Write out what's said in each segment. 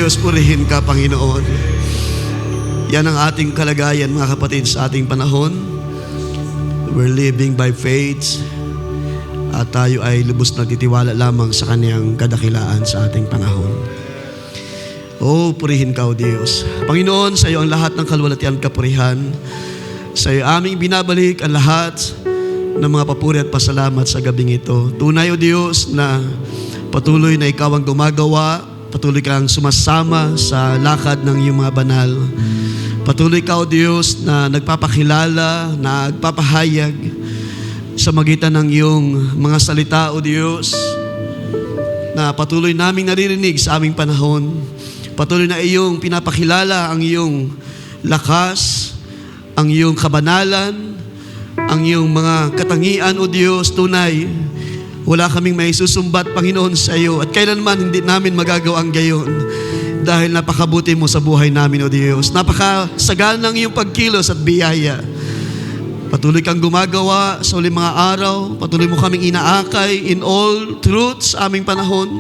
Diyos, purihin ka, Panginoon. Yan ang ating kalagayan, mga kapatid, sa ating panahon. We're living by faith. At tayo ay lubos na titiwala lamang sa Kanyang kadakilaan sa ating panahon. Purihin ka, O Diyos. Panginoon, sa iyo ang lahat ng kaluwalhatian at kapurihan. Sa iyo aming binabalik ang lahat ng mga papuri at pasalamat sa gabing ito. Tunay, O Diyos, na patuloy na ikaw ang gumagawa, patuloy kang sumasama sa lakad ng iyong mga banal. Patuloy ka, O Diyos, na nagpapakilala, na nagpapahayag sa magitan ng iyong mga salita, O Diyos, na patuloy naming naririnig sa aming panahon. Patuloy na iyong pinapakilala ang iyong lakas, ang iyong kabanalan, ang iyong mga katangian, O Diyos. Tunay, wala kaming may susumbat, Panginoon, sa iyo. At kailanman hindi namin magagawa ang gayon dahil napakabuti mo sa buhay namin, O Diyos. Napakasagal ng iyong pagkilos at biyaya. Patuloy kang gumagawa sa uling mga araw. Patuloy mo kaming inaakay in all truth sa aming panahon.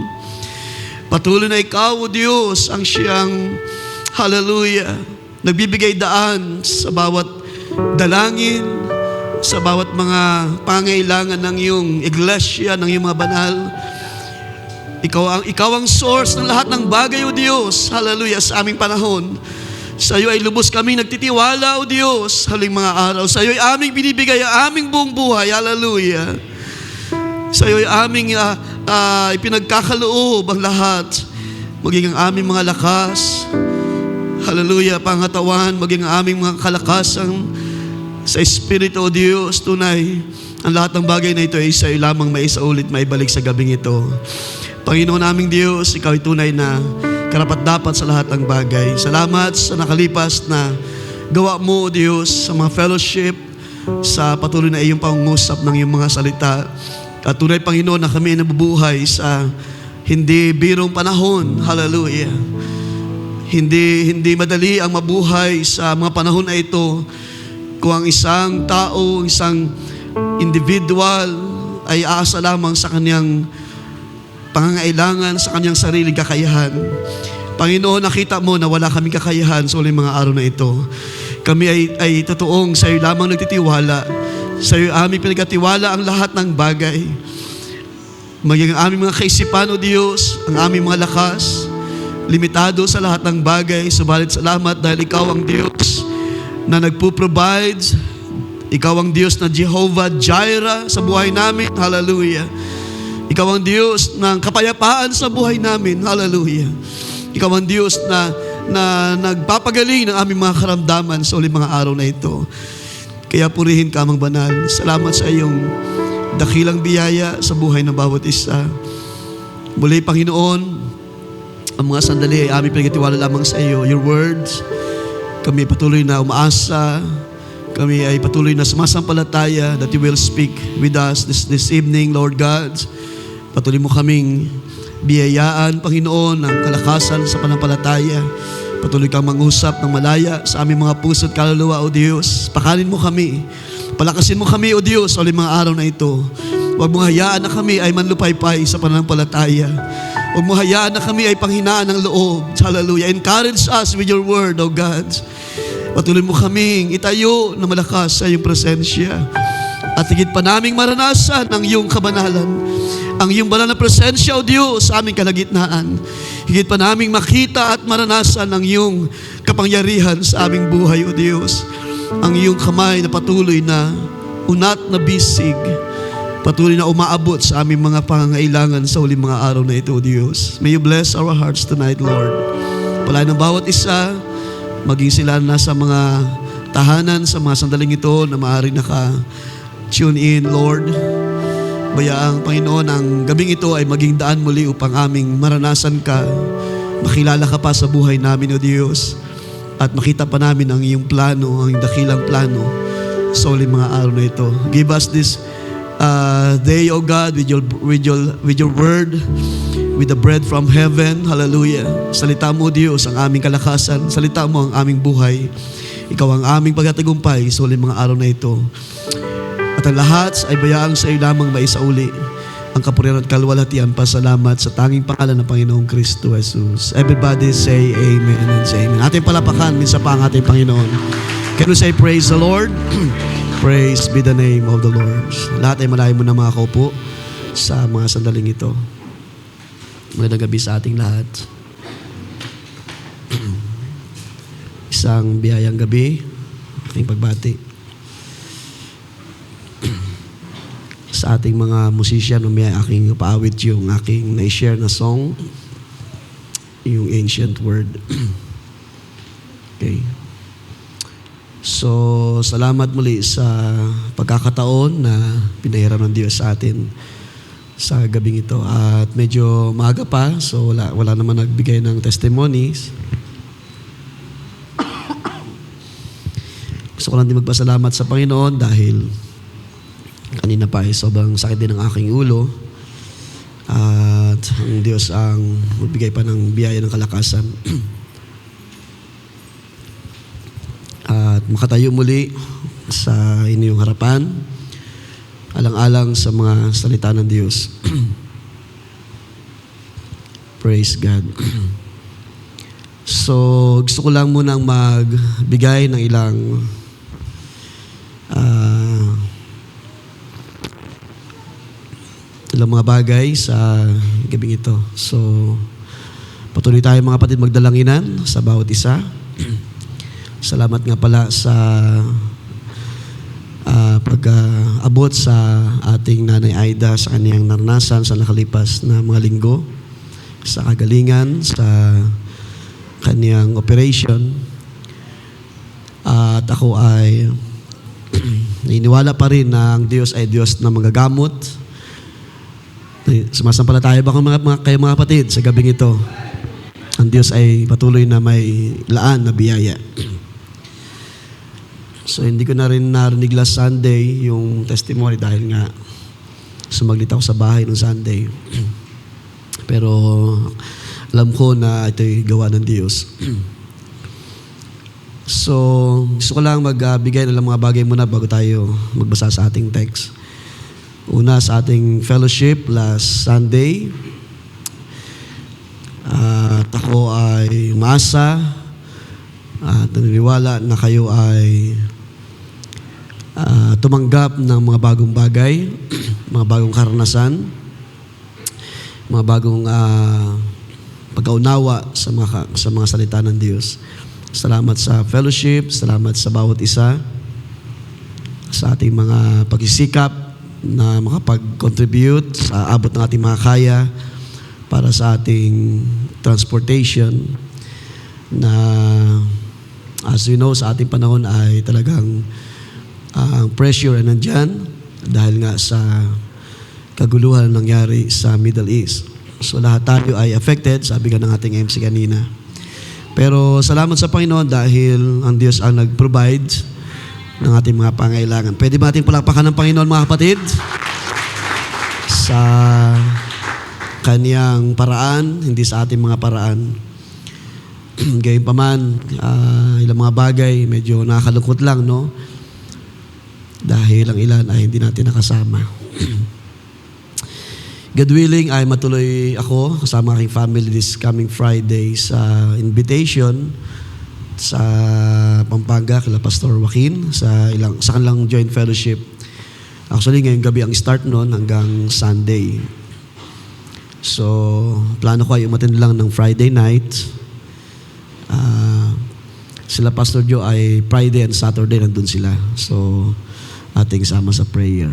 Patuloy na ikaw, O Diyos, ang siyang, hallelujah, nagbibigay daan sa bawat dalangin, sa bawat mga pangailangan ng iyong iglesia, ng iyong mga banal. Ikaw ang source ng lahat ng bagay, O Diyos, hallelujah, sa aming panahon. Sa iyo ay lubos kami nagtitiwala, O Diyos, haling mga araw. Sa iyo ay aming binibigay ang aming buong buhay, hallelujah. Sa iyo ay aming ipinagkakaloob ang lahat, maging ang aming mga lakas, hallelujah, pangatawan, maging ang aming mga kalakasan sa Espiritu, O Diyos. Tunay, ang lahat ng bagay na ito ay sa iyo lamang maisaulit, maibalik sa gabing ito. Panginoon naming Diyos, ikaw ay tunay na karapat-dapat sa lahat ng bagay. Salamat sa nakalipas na gawa mo, O Diyos, sa mga fellowship, sa patuloy na iyong pangungusap ng iyong mga salita. At tunay, Panginoon, na kami ay nabubuhay sa hindi birong panahon. Hallelujah. Hindi madali ang mabuhay sa mga panahon na ito kung ang isang tao, isang individual ay aasa lamang sa kanyang pangangailangan, sa kanyang sariling kakayahan. Panginoon, nakita mo na wala kaming kakayahan sa uling mga araw na ito. Kami ay totoong sa iyo lamang nagtitiwala. Sa iyo aming pinagkatiwala ang lahat ng bagay. Maging ang aming mga kaisipan, O Diyos, ang aming mga lakas, limitado sa lahat ng bagay. Subalit salamat dahil ikaw ang Diyos na nagpo-provide. Ikaw ang Diyos na Jehovah Jireh sa buhay namin. Hallelujah. Ikaw ang Diyos ng kapayapaan sa buhay namin. Hallelujah. Ikaw ang Diyos na nagpapagaling ng aming mga karamdaman sa uling mga araw na ito. Kaya purihin ka, amang banal. Salamat sa iyong dakilang biyaya sa buhay ng bawat isa. Muli, Panginoon, ang mga sandali ay aming pinagkatiwala lamang sa iyo. Your words, kami patuloy na umaasa. Kami ay patuloy na sumasampalataya that you will speak with us this evening, Lord God. Patuloy mo kaming biyayaan, Panginoon, ng kalakasan sa panampalataya. Patuloy kang mangusap ng malaya sa aming mga puso at kaluluwa, O Diyos. Pakanin mo kami. Palakasin mo kami, O Diyos, sa mga araw na ito. Huwag mo hayaan na kami ay manlupaypay sa pananampalataya. Huwag mo hayaan na kami ay panghinaan ng loob. Hallelujah. Encourage us with your word, O God. Patuloy mo kaming itayo na malakas sa iyong presensya. At higit pa naming maranasan ang iyong kabanalan. Ang iyong banal na presensya, O Diyos, sa aming kalagitnaan. Higit pa naming makita at maranasan ang iyong kapangyarihan sa aming buhay, O Diyos. Ang iyong kamay na patuloy na unat na bisig, patuloy na umaabot sa aming mga pangangailangan sa uling mga araw na ito, O Diyos. May you bless our hearts tonight, Lord. Palayan ng bawat isa, maging sila nasa mga tahanan sa mga sandaling ito na maaari naka-tune in, Lord. Bayaang Panginoon, ang gabing ito ay maging daan muli upang aming maranasan ka, makilala ka pa sa buhay namin, O Diyos, at makita pa namin ang iyong plano, ang iyong dakilang plano sa uling mga araw na ito. Give us this day, O God, with your word, with the bread from heaven. Hallelujah. Salita mo, Diyos, ang aming kalakasan. Salita mo ang aming buhay. Ikaw ang aming pagtatagumpay sa uling mga araw na ito. At ang lahat ay bayaang sa iyo lamang maisauli. ang kapurihan at kalwalhatian, pasalamat sa tanging pangalan ng Panginoong Kristo Jesus. Everybody say amen and say amen. Ating palapakan, minsan pa ang ating Panginoon. Can we say praise the Lord? Praise be the name of the Lord. Lahat ay malayo mo na mga kaupo sa mga sandaling ito. Magandang gabi sa ating lahat. Isang biyayang gabi, ating pagbati. Sa ating mga musician, may aking paawit yung aking na-share na song, yung Ancient Word. Okay. So, salamat muli sa pagkakataon na pinahiram ng Diyos sa atin sa gabing ito. At medyo maaga pa, so wala naman nagbigay ng testimonies. Gusto ko lang din magpasalamat sa Panginoon dahil kanina pa ay sobrang sakit din ng aking ulo. At ang Diyos ang magbigay pa ng biyaya ng kalakasan. At makatayo muli sa inyong harapan, alang-alang sa mga salita ng Diyos. Praise God. So, gusto ko lang munang magbigay ng ilang mga bagay sa gabing ito. So, patuloy tayo mga kapatid magdalanginan sa bawat isa. Salamat nga pala sa pag-abot sa ating Nanay Aida sa kaniyang naranasan sa nakalipas na mga linggo, sa kagalingan, sa kaniyang operation. At ako ay naniniwala pa rin na ang Diyos ay Diyos na magagamot. Sumasampalataya ba kayo mga kapatid sa gabing ito? Ang Diyos ay patuloy na may laan na biyaya. So hindi ko na rin narinig last Sunday yung testimony dahil nga sumaglit ako sa bahay noong Sunday. Pero alam ko na ito'y gawa ng Diyos. So gusto ko lang magbigay ng mga bagay muna bago tayo magbasa sa ating text. Una sa ating fellowship last Sunday, at ako ay umasa at naniniwala na kayo ay tumanggap ng mga bagong bagay, mga bagong karanasan, mga bagong pagkaunawa sa mga salita ng Diyos. Salamat sa fellowship, salamat sa bawat isa, sa ating mga pagsisikap na makapag-contribute sa abot ng ating mga kaya para sa ating transportation na as we know sa ating panahon ay talagang pressure ay nandyan dahil nga sa kaguluhan na nangyari sa Middle East. So lahat tayo ay affected, sabi nga ng ating MC kanina. Pero salamat sa Panginoon dahil ang Diyos ang nag-provide ng ating mga pangailangan. Pwede ba ating palakpakan ng Panginoon mga kapatid? Sa kaniyang paraan, hindi sa ating mga paraan. Gayunpaman, ilang mga bagay, medyo nakakalungkot lang, no? Dahil ang ilan ay hindi natin nakasama. God willing, ay matuloy ako kasama aking family this coming Friday sa invitation sa Pampanga kila Pastor Joaquin sa kanilang joint fellowship. Actually, ngayong gabi ang start noon hanggang Sunday. So, plano ko ay umattend lang ng Friday night. Sila Pastor Joe ay Friday and Saturday nandun sila. So, ating sama sa prayer.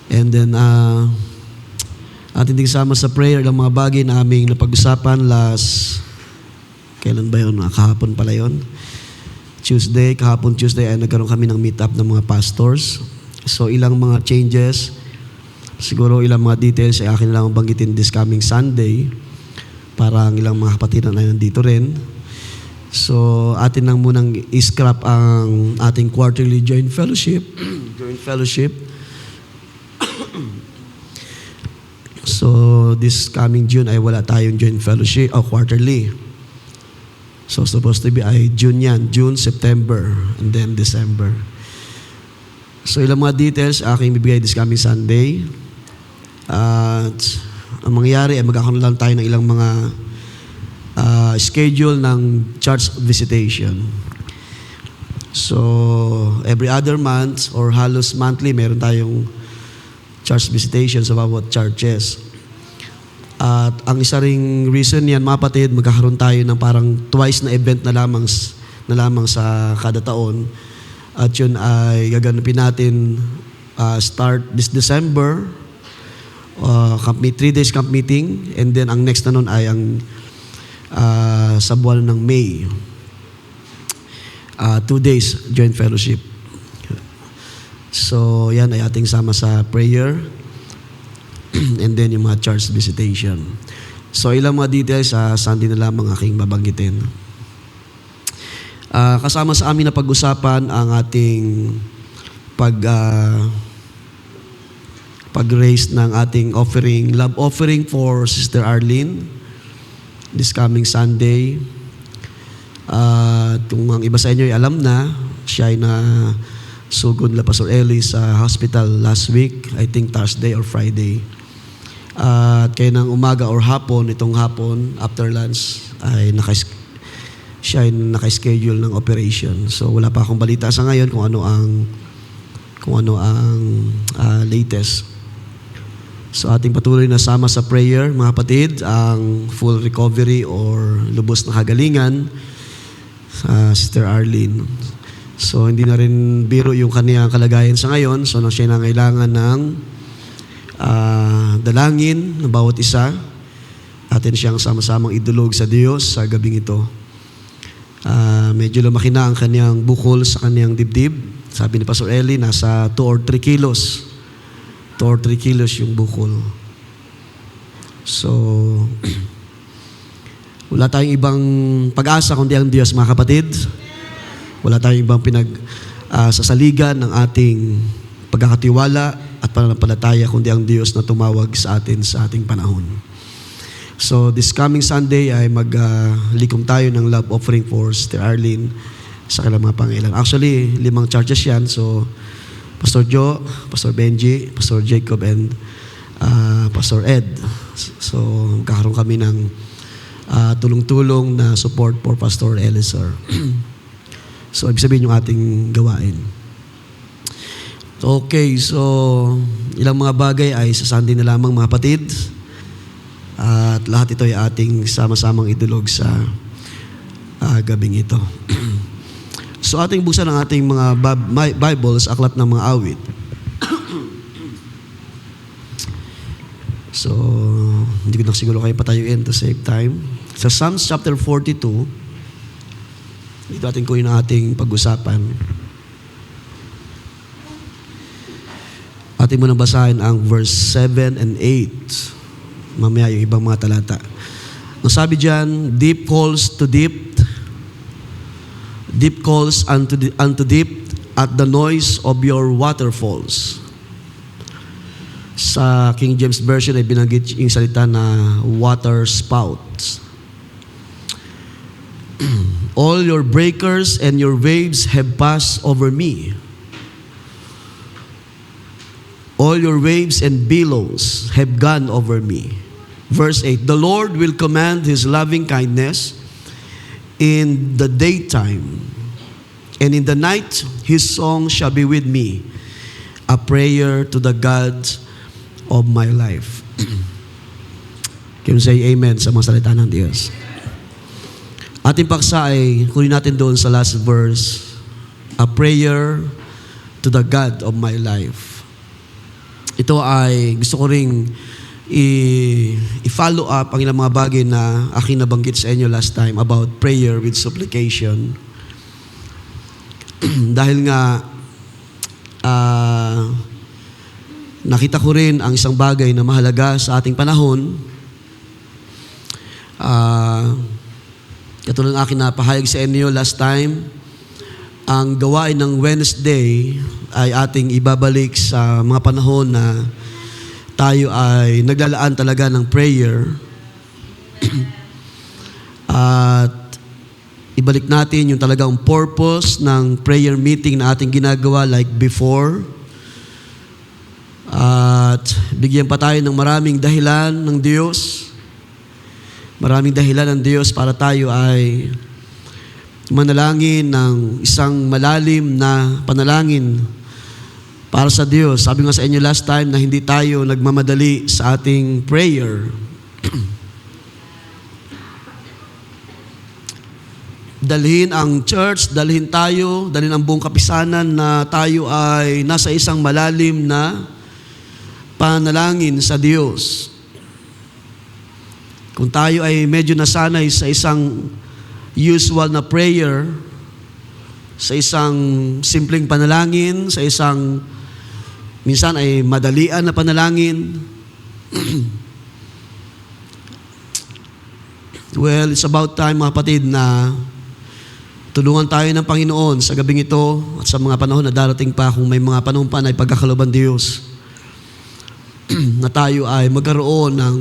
And then, ating din sama sa prayer ng mga bagay na aming napag-usapan kailan ba yun? Kahapon pala yun. Kahapon Tuesday ay nagkaroon kami ng meet-up ng mga pastors. So ilang mga changes, siguro ilang mga details ay akin lang banggitin this coming Sunday para ang ilang mga kapatiran ay nandito rin. So atin lang munang i-scrap ang ating quarterly joint fellowship. So this coming June ay wala tayong joint fellowship quarterly. So supposed to be ay June yan. June, September, and then December. So ilang mga details aking bibigay this coming Sunday. At ang mangyayari ay magkakaroon lang tayo ng ilang mga schedule ng church visitation. So, every other month or halos monthly, meron tayong church visitation sa bawat churches. At ang isa ring reason yan, mga kapatid, magkakaroon tayo ng parang twice na event na lamang sa kada taon. At yun ay gaganapin natin start this December, 3 days camp meeting, and then ang next na nun ay ang sa buwan ng May, 2 days joint fellowship. So yan ay ating sama sa prayer and then yung mga church visitation. So ilang mga details sa Sunday na lamang aking babanggitin. Kasama sa amin na pag-usapan ang ating pag-raise ng ating offering, love offering for Sister Arlene this coming Sunday. Kung ang iba sa inyo ay alam na, siya ay na sugod nila Pastor Eli sa hospital last week, I think Thursday or Friday. At kaya ng umaga or hapon, itong hapon, after lunch, ay siya ay naka-schedule ng operation. So wala pa akong balita sa ngayon kung ano ang latest. So ating patuloy na sama sa prayer, mga kapatid, ang full recovery or lubos na kagalingan sa Sister Arlene. So hindi na rin biro yung kaniyang kalagayan sa ngayon. So siya nangailangan ng dalangin ng bawat isa. Atin siyang sama-samang idulog sa Diyos sa gabing ito. Medyo lumaki na ang kaniyang bukol sa kaniyang dibdib. Sabi ni Pastor Eli, nasa 2 or 3 kilos. 2 or 3 kilos yung bukol. So, wala tayong ibang pag-asa kundi ang Diyos, mga kapatid. Wala tayong ibang sasaligan ng ating pagkakatiwala at pananampalataya kundi ang Diyos na tumawag sa atin sa ating panahon. So, this coming Sunday ay maglikom tayo ng love offering for Sister Arlene sa kanilang mga pangailan. Actually, 5 churches yan. So, Pastor Joe, Pastor Benji, Pastor Jacob, and Pastor Ed. So, magkakaroon kami ng tulong-tulong na support for Pastor Eliezer. So, ibig sabihin yung ating gawain. Okay, so, ilang mga bagay ay sa Sunday na lamang, mga kapatid. At lahat ito ay ating sama-samang idulog sa gabing ito. So ating buksan ang ating mga Bibles, aklat ng mga awit. So, hindi ko na siguro kayo patayuin to save time. Sa Psalms chapter 42, dito ating kunin ang ating pag-usapan. Ating munang basahin ang verse 7 and 8. Mamaya yung ibang mga talata. Ang sabi diyan, deep calls to deep, deep calls unto deep at the noise of your waterfalls. Sa King James Version ay binanggit yung salita na water spouts. All your breakers and your waves have passed over me. All your waves and billows have gone over me. Verse 8, the Lord will command His loving kindness in the daytime, and in the night His song shall be with me, a prayer to the God of my life. Can you say amen sa mga salita ng Diyos? Ating paksa ay kunin natin doon sa last verse, a prayer to the God of my life. Ito ay gusto ko ring i-follow up ang ilang mga bagay na aking nabanggit sa inyo last time about prayer with supplication. Dahil nga nakita ko rin ang isang bagay na mahalaga sa ating panahon. Katulad ng aking napahayag sa inyo last time, ang gawain ng Wednesday ay ating ibabalik sa mga panahon na tayo ay naglalaan talaga ng prayer. At ibalik natin yung talagang purpose ng prayer meeting na ating ginagawa like before. At bigyan pa tayo ng maraming dahilan ng Diyos. Maraming dahilan ng Diyos para tayo ay manalangin ng isang malalim na panalangin para sa Diyos. Sabi nga sa inyo last time na hindi tayo nagmamadali sa ating prayer. Dalhin ang church, dalhin tayo, dalhin ang buong kapisanan na tayo ay nasa isang malalim na panalangin sa Diyos. Kung tayo ay medyo nasanay sa isang usual na prayer, sa isang simpleng panalangin, sa isang minsan ay madalian na panalangin, well, it's about time mga kapatid na tulungan tayo ng Panginoon sa gabing ito at sa mga panahon na darating pa, kung may mga panahon pa na ipagkakaloban Diyos, na tayo ay magkaroon ng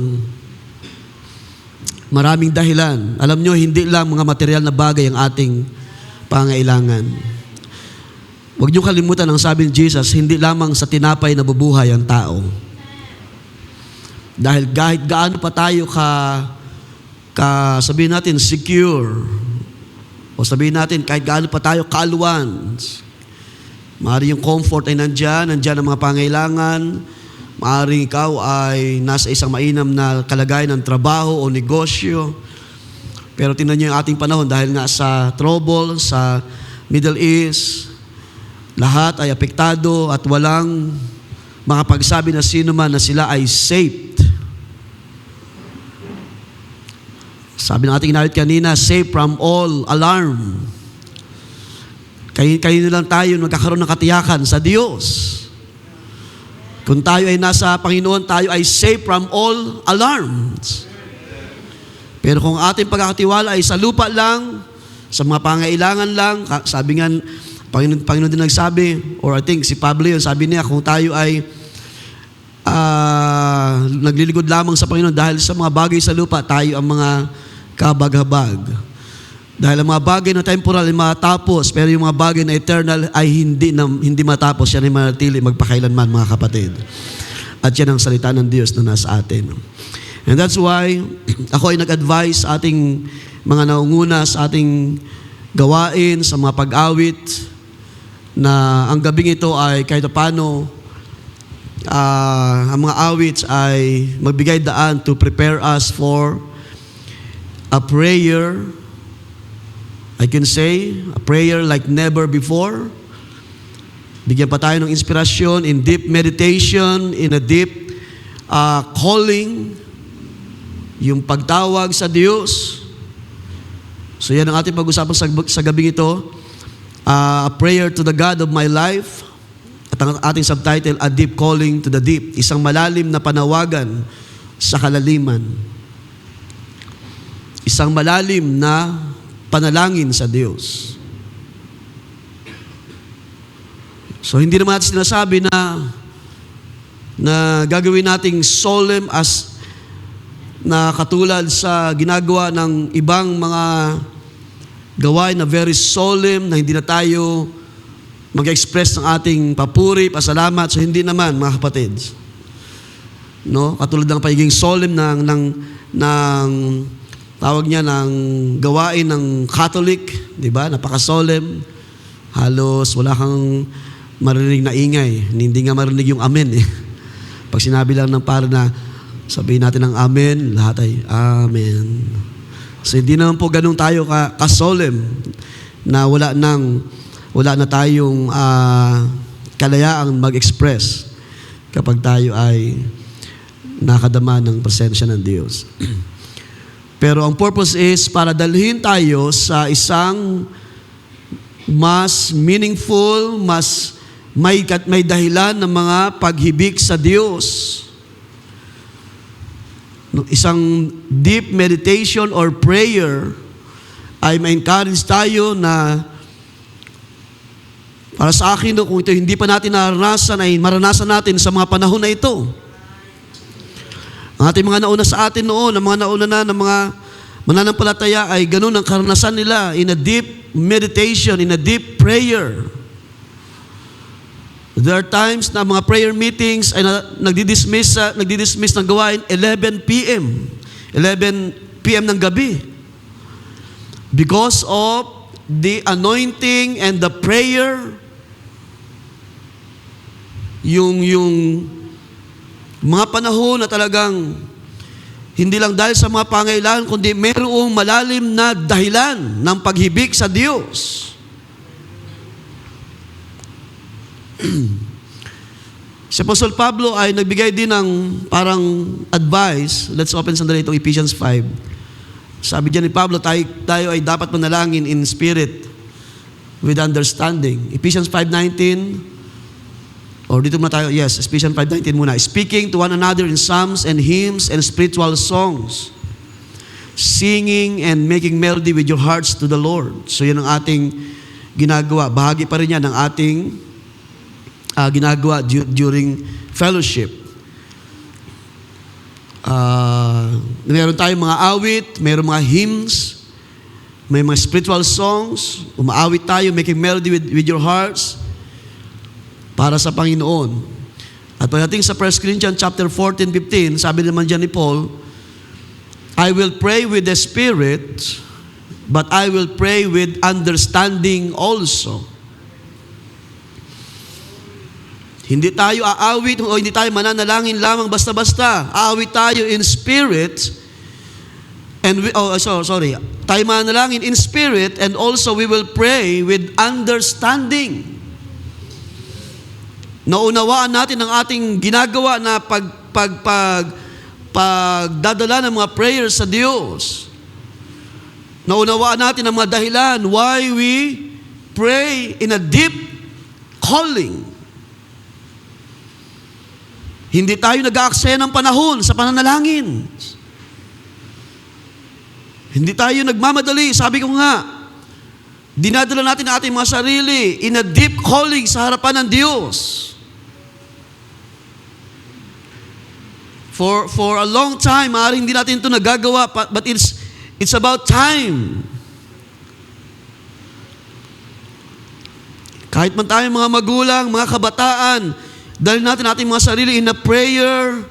maraming dahilan. Alam nyo, hindi lang mga material na bagay ang ating pangailangan. Huwag nyo kalimutan ang sabi ni Jesus, hindi lamang sa tinapay na bubuhay ang tao. Dahil kahit gaano pa tayo sabihin natin, secure, o sabihin natin, kahit gaano pa tayo kaaluan, maaari yung comfort ay nandyan ang mga pangailangan, maaari ikaw ay nasa isang mainam na kalagayan ng trabaho o negosyo, pero tingnan nyo yung ating panahon, dahil nga sa trouble, sa Middle East, lahat ay apektado at walang makapagsabi na sino man na sila ay saved. Sabi ng ating inawit kanina, safe from all alarm. Kayo na lang tayo magkakaroon ng katiyakan sa Diyos. Kung tayo ay nasa Panginoon, tayo ay safe from all alarms. Pero kung ating pagkakatiwala ay sa lupa lang, sa mga pangailangan lang, sabi nga, Panginoon din nagsabi, or I think si Pablo yun, sabi niya, kung tayo ay nagliligod lamang sa Panginoon dahil sa mga bagay sa lupa, tayo ang mga kabag-habag. Dahil ang mga bagay na temporal ay matapos, pero yung mga bagay na eternal ay hindi matapos. Yan ay manatili magpakailanman, mga kapatid. At yan ang salita ng Diyos na nasa atin. And that's why ako ay nag-advise sa ating mga naunguna sa ating gawain, sa mga pag-awit, na ang gabing ito ay kahit paano ang mga awits ay magbigay daan to prepare us for a prayer, I can say, a prayer like never before. Bigyan pa tayo ng inspirasyon in deep meditation, in a deep calling, yung pagtawag sa Diyos. So yan ang ating pag-usapan sa gabing ito, a prayer to the God of my life. At ang ating subtitle, a deep calling to the deep. Isang malalim na panawagan sa kalaliman. Isang malalim na panalangin sa Diyos. So hindi naman natin sinasabi na gagawin nating solemn as na katulad sa ginagawa ng ibang mga gawain na very solemn, na hindi na tayo mag-express ng ating papuri, pasalamat. So hindi naman, mga kapatid. No? Katulad ng pagiging solemn ng tawag niya ng gawain ng Catholic, di ba? Napaka-solemn. Halos wala kang marinig na ingay. Hindi nga marinig yung amen eh. Pag sinabi lang ng para na sabihin natin ng amen, lahat ay amen. So hindi naman po ganun tayo ka-solemn na wala na tayong kalayaang mag-express kapag tayo ay nakadama ng presensya ng Diyos. Pero ang purpose is para dalhin tayo sa isang mas meaningful, mas may dahilan ng mga paghibik sa Diyos. Isang deep meditation or prayer ay ma-encourage tayo na para sa akin, kung ito hindi pa natin naranasan, ay maranasan natin sa mga panahon na ito. Ang ating mga nauna sa atin noon, ang mga nauna na ng mga mananampalataya ay ganun ang karanasan nila in a deep meditation, in a deep prayer. There are times na mga prayer meetings ay nagdi-dismiss ng gawain 11 p.m. 11 p.m. ng gabi. Because of the anointing and the prayer, yung mga panahon na talagang hindi lang dahil sa mga pangailangan, kundi mayroong malalim na dahilan ng paghibig sa Diyos. Si Apostol Pablo ay nagbigay din ng parang advice. Let's open sandali itong Ephesians 5. Sabi diyan ni Pablo, tayo ay dapat manalangin in spirit with understanding. Ephesians 5:19. Or dito muna tayo, yes, Ephesians 5:19 muna. Speaking to one another in psalms and hymns and spiritual songs, singing and making melody with your hearts to the Lord. So yan ang ating ginagawa. Bahagi pa rin yan ng ating ginagawa during fellowship. Meron tayong mga awit, meron mga hymns, may mga spiritual songs, umaawit tayo, making melody with your hearts para sa Panginoon. At pagdating sa 1 Corinthians chapter 14-15, sabi naman dyan ni Paul, I will pray with the Spirit, but I will pray with understanding also. Hindi tayo aawit o hindi tayo mananalangin lamang basta-basta. Aawit tayo in spirit and tayo mananalangin in spirit and also we will pray with understanding. Naunawaan natin ang ating ginagawa na pagdadala ng mga prayers sa Diyos. Naunawaan natin ang mga dahilan why we pray in a deep calling. Hindi tayo nag-aaksaya ng panahon sa pananalangin. Hindi tayo nagmamadali. Sabi ko nga, dinadala natin ang ating mga sarili in a deep calling sa harapan ng Diyos. For a long time, maaaring hindi natin ito nagagawa, but it's about time. Kahit man tayo mga magulang, mga kabataan, dahil natin ating mga sarili in a prayer,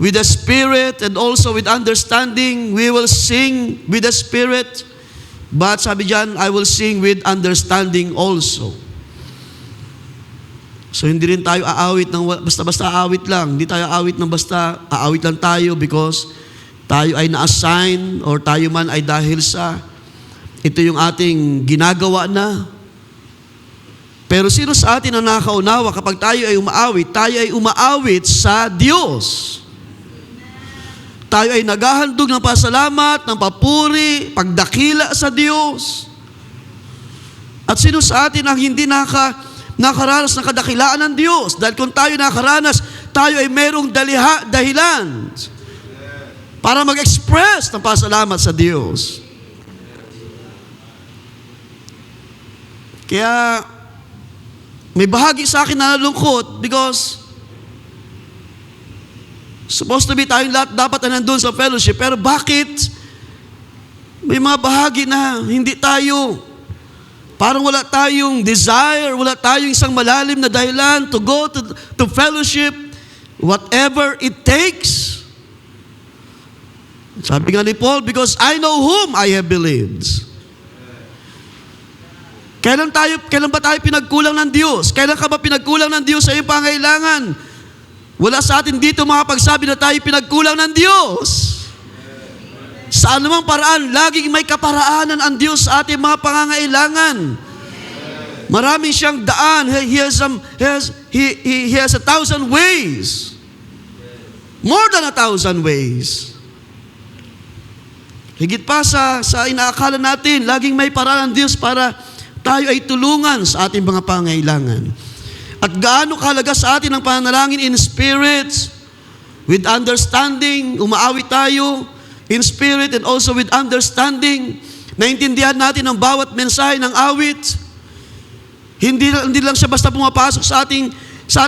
with the Spirit and also with understanding, we will sing with the Spirit, but sabi dyan, I will sing with understanding also. So hindi rin tayo aawit ng basta-basta aawit lang. Hindi tayo aawit ng basta aawit lang tayo because tayo ay na-assign or tayo man ay dahil sa ito yung ating ginagawa na. Pero sino sa atin ang nakakaunawa kapag tayo ay umaawit sa Diyos. Tayo ay naghahandog ng pasalamat, ng papuri, pagdakila sa Diyos. At sino sa atin ang hindi nakaranas ng kadakilaan ng Diyos? Dahil kung tayo nakaranas, tayo ay merong dahilan para mag-express ng pasalamat sa Diyos. Kaya, may bahagi sa akin na nalungkot because supposed to be tayong lahat dapat na nandun sa fellowship. Pero bakit may mga bahagi na hindi tayo, parang wala tayong desire, wala tayong isang malalim na dahilan to go to fellowship, whatever it takes. Sabi nga ni Paul, because I know whom I have believed. Kailan ba tayo pinagkulang ng Diyos? Kailan ka ba pinagkulang ng Diyos sa iyong pangailangan? Wala sa atin dito makapagsabi na tayo pinagkulang ng Diyos. Sa anumang paraan, laging may kaparaanan ang Diyos sa ating mga pangangailangan. Maraming siyang daan. He has 1,000 ways. More than 1,000 ways. Higit pa sa inaakala natin, laging may paraan ng Diyos para tayo ay tulungan sa ating mga pangailangan. At gaano kahalaga sa atin ang pananalangin in spirit, with understanding, umaawit tayo in spirit and also with understanding, naintindihan natin ang bawat mensahe ng awit. Hindi lang siya basta pumapasok sa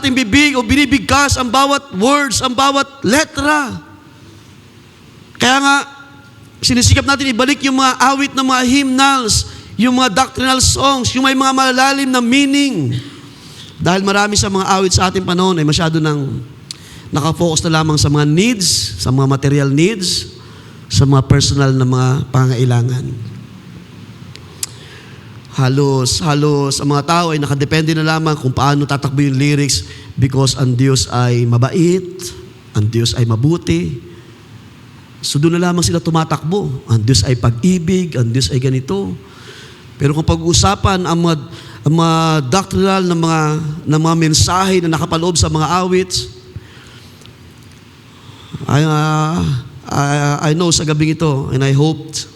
ating bibig o binibigkas ang bawat words, ang bawat letra. Kaya nga, sinisikap natin ibalik yung mga awit ng mga hymnals, yung mga doctrinal songs, yung may mga malalalim na meaning. Dahil marami sa mga awit sa ating panahon ay masyado nang nakafocus na lamang sa mga needs, sa mga material needs, sa mga personal na mga pangangailangan. Halos ang mga tao ay nakadepende na lamang kung paano tatakbo yung lyrics because ang Diyos ay mabait, ang Diyos ay mabuti. So doon na lamang sila tumatakbo. Ang Diyos ay pag-ibig, ang Diyos ay ganito. Pero kung pag-uusapan ang mga doctrinal na mga mensahe na nakapaloob sa mga awits, I know sa gabing ito, and I hoped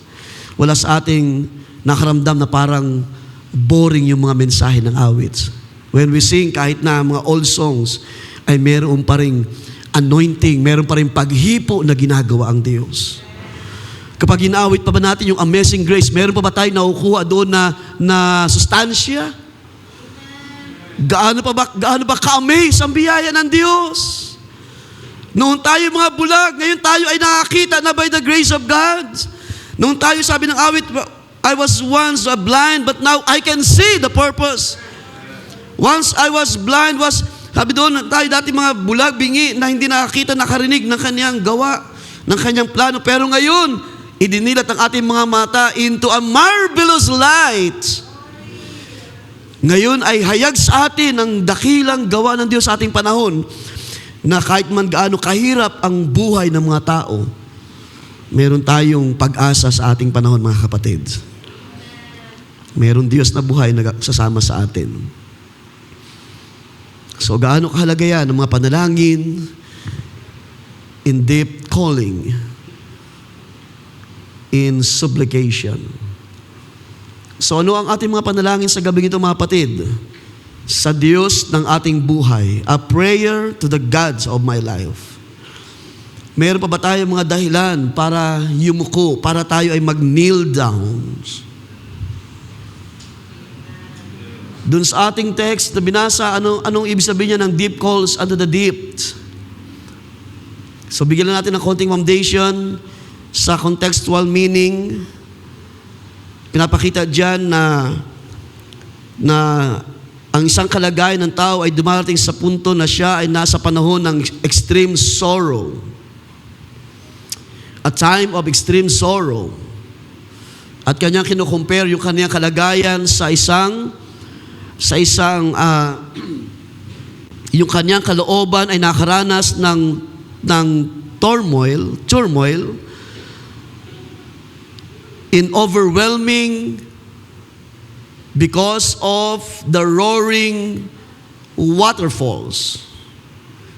wala sa ating nakaramdam na parang boring yung mga mensahe ng awits. When we sing, kahit na mga old songs, ay meron pa ring anointing, meron pa ring paghipo na ginagawa ang Diyos. Kapag inaawit pa ba natin yung Amazing Grace, meron pa ba tayo nakukuha doon na sustansya? Gaano ba ka-amaze ang biyaya ng Diyos? Noon tayo mga bulag, ngayon tayo ay nakakita na by the grace of God. Noon tayo, sabi ng awit, I was once blind, but now I can see the purpose. Once I was blind, sabi doon, tayo dati mga bulag, bingi, na hindi nakakita, nakarinig ng kanyang gawa, ng kanyang plano. Pero ngayon, idinilat ang ating mga mata into a marvelous light. Ngayon ay hayag sa atin ang dakilang gawa ng Diyos sa ating panahon, na kahit man gaano kahirap ang buhay ng mga tao, meron tayong pag-asa sa ating panahon, mga kapatid. Meron Diyos na buhay na sasama sa atin. So, gaano kahalaga yan ang mga panalangin, in deep calling, in supplication. So, ano ang ating mga panalangin sa gabing ito, mga kapatid? Sa Diyos ng ating buhay, a prayer to the gods of my life. Meron pa ba tayo mga dahilan para yumuko, para tayo ay mag-kneel down? Doon sa ating text na binasa, anong ibig sabihin niya ng deep calls unto the deep? So bigyan lang natin ng konting foundation sa contextual meaning. Pinapakita dyan na ang isang kalagayan ng tao ay dumarating sa punto na siya ay nasa panahon ng extreme sorrow. A time of extreme sorrow. At kanyang kinukompare yung kanyang kalagayan sa isang yung kanyang kalooban ay nakaranas ng turmoil in overwhelming because of the roaring waterfalls.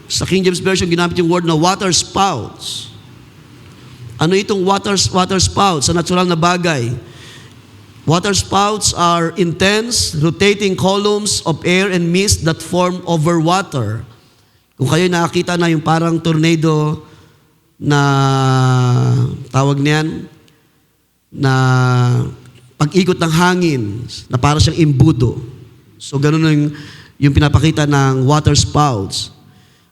Sa King James Version, ginamit yung word na water spouts. Ano itong water spouts? Sa natural na bagay. Water spouts are intense, rotating columns of air and mist that form over water. Kung kayo nakakita na yung parang tornado na tawag niyan, na pag-ikot ng hangin, na para siyang imbudo. So ganun yung pinapakita ng water spouts.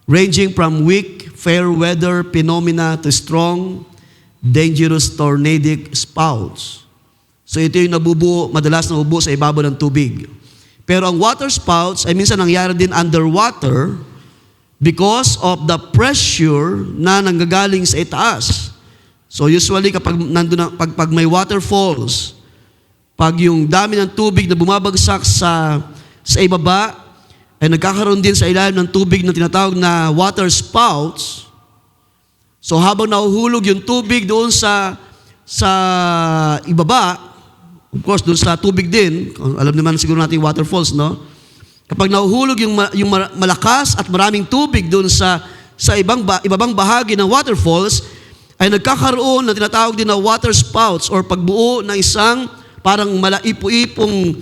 Ranging from weak, fair weather phenomena to strong, dangerous tornadic spouts. So ito yung madalas nabubuo sa ibabaw ng tubig. Pero ang water spouts ay minsan nangyari din underwater because of the pressure na nanggagaling sa itaas. So usually kapag pag may waterfalls, pag yung dami ng tubig na bumabagsak sa ibaba, ay nagkakaroon din sa ilalim ng tubig na tinatawag na water spouts. So habang nahuhulog yung tubig doon sa ibaba, of course doon sa tubig din, alam naman siguro natin yung waterfalls, no? Kapag nahuhulog yung malakas at maraming tubig doon sa ibabang bahagi ng waterfalls, ay nagkakaroon na tinatawag din na water spouts or pagbuo ng isang parang malaipo-ipong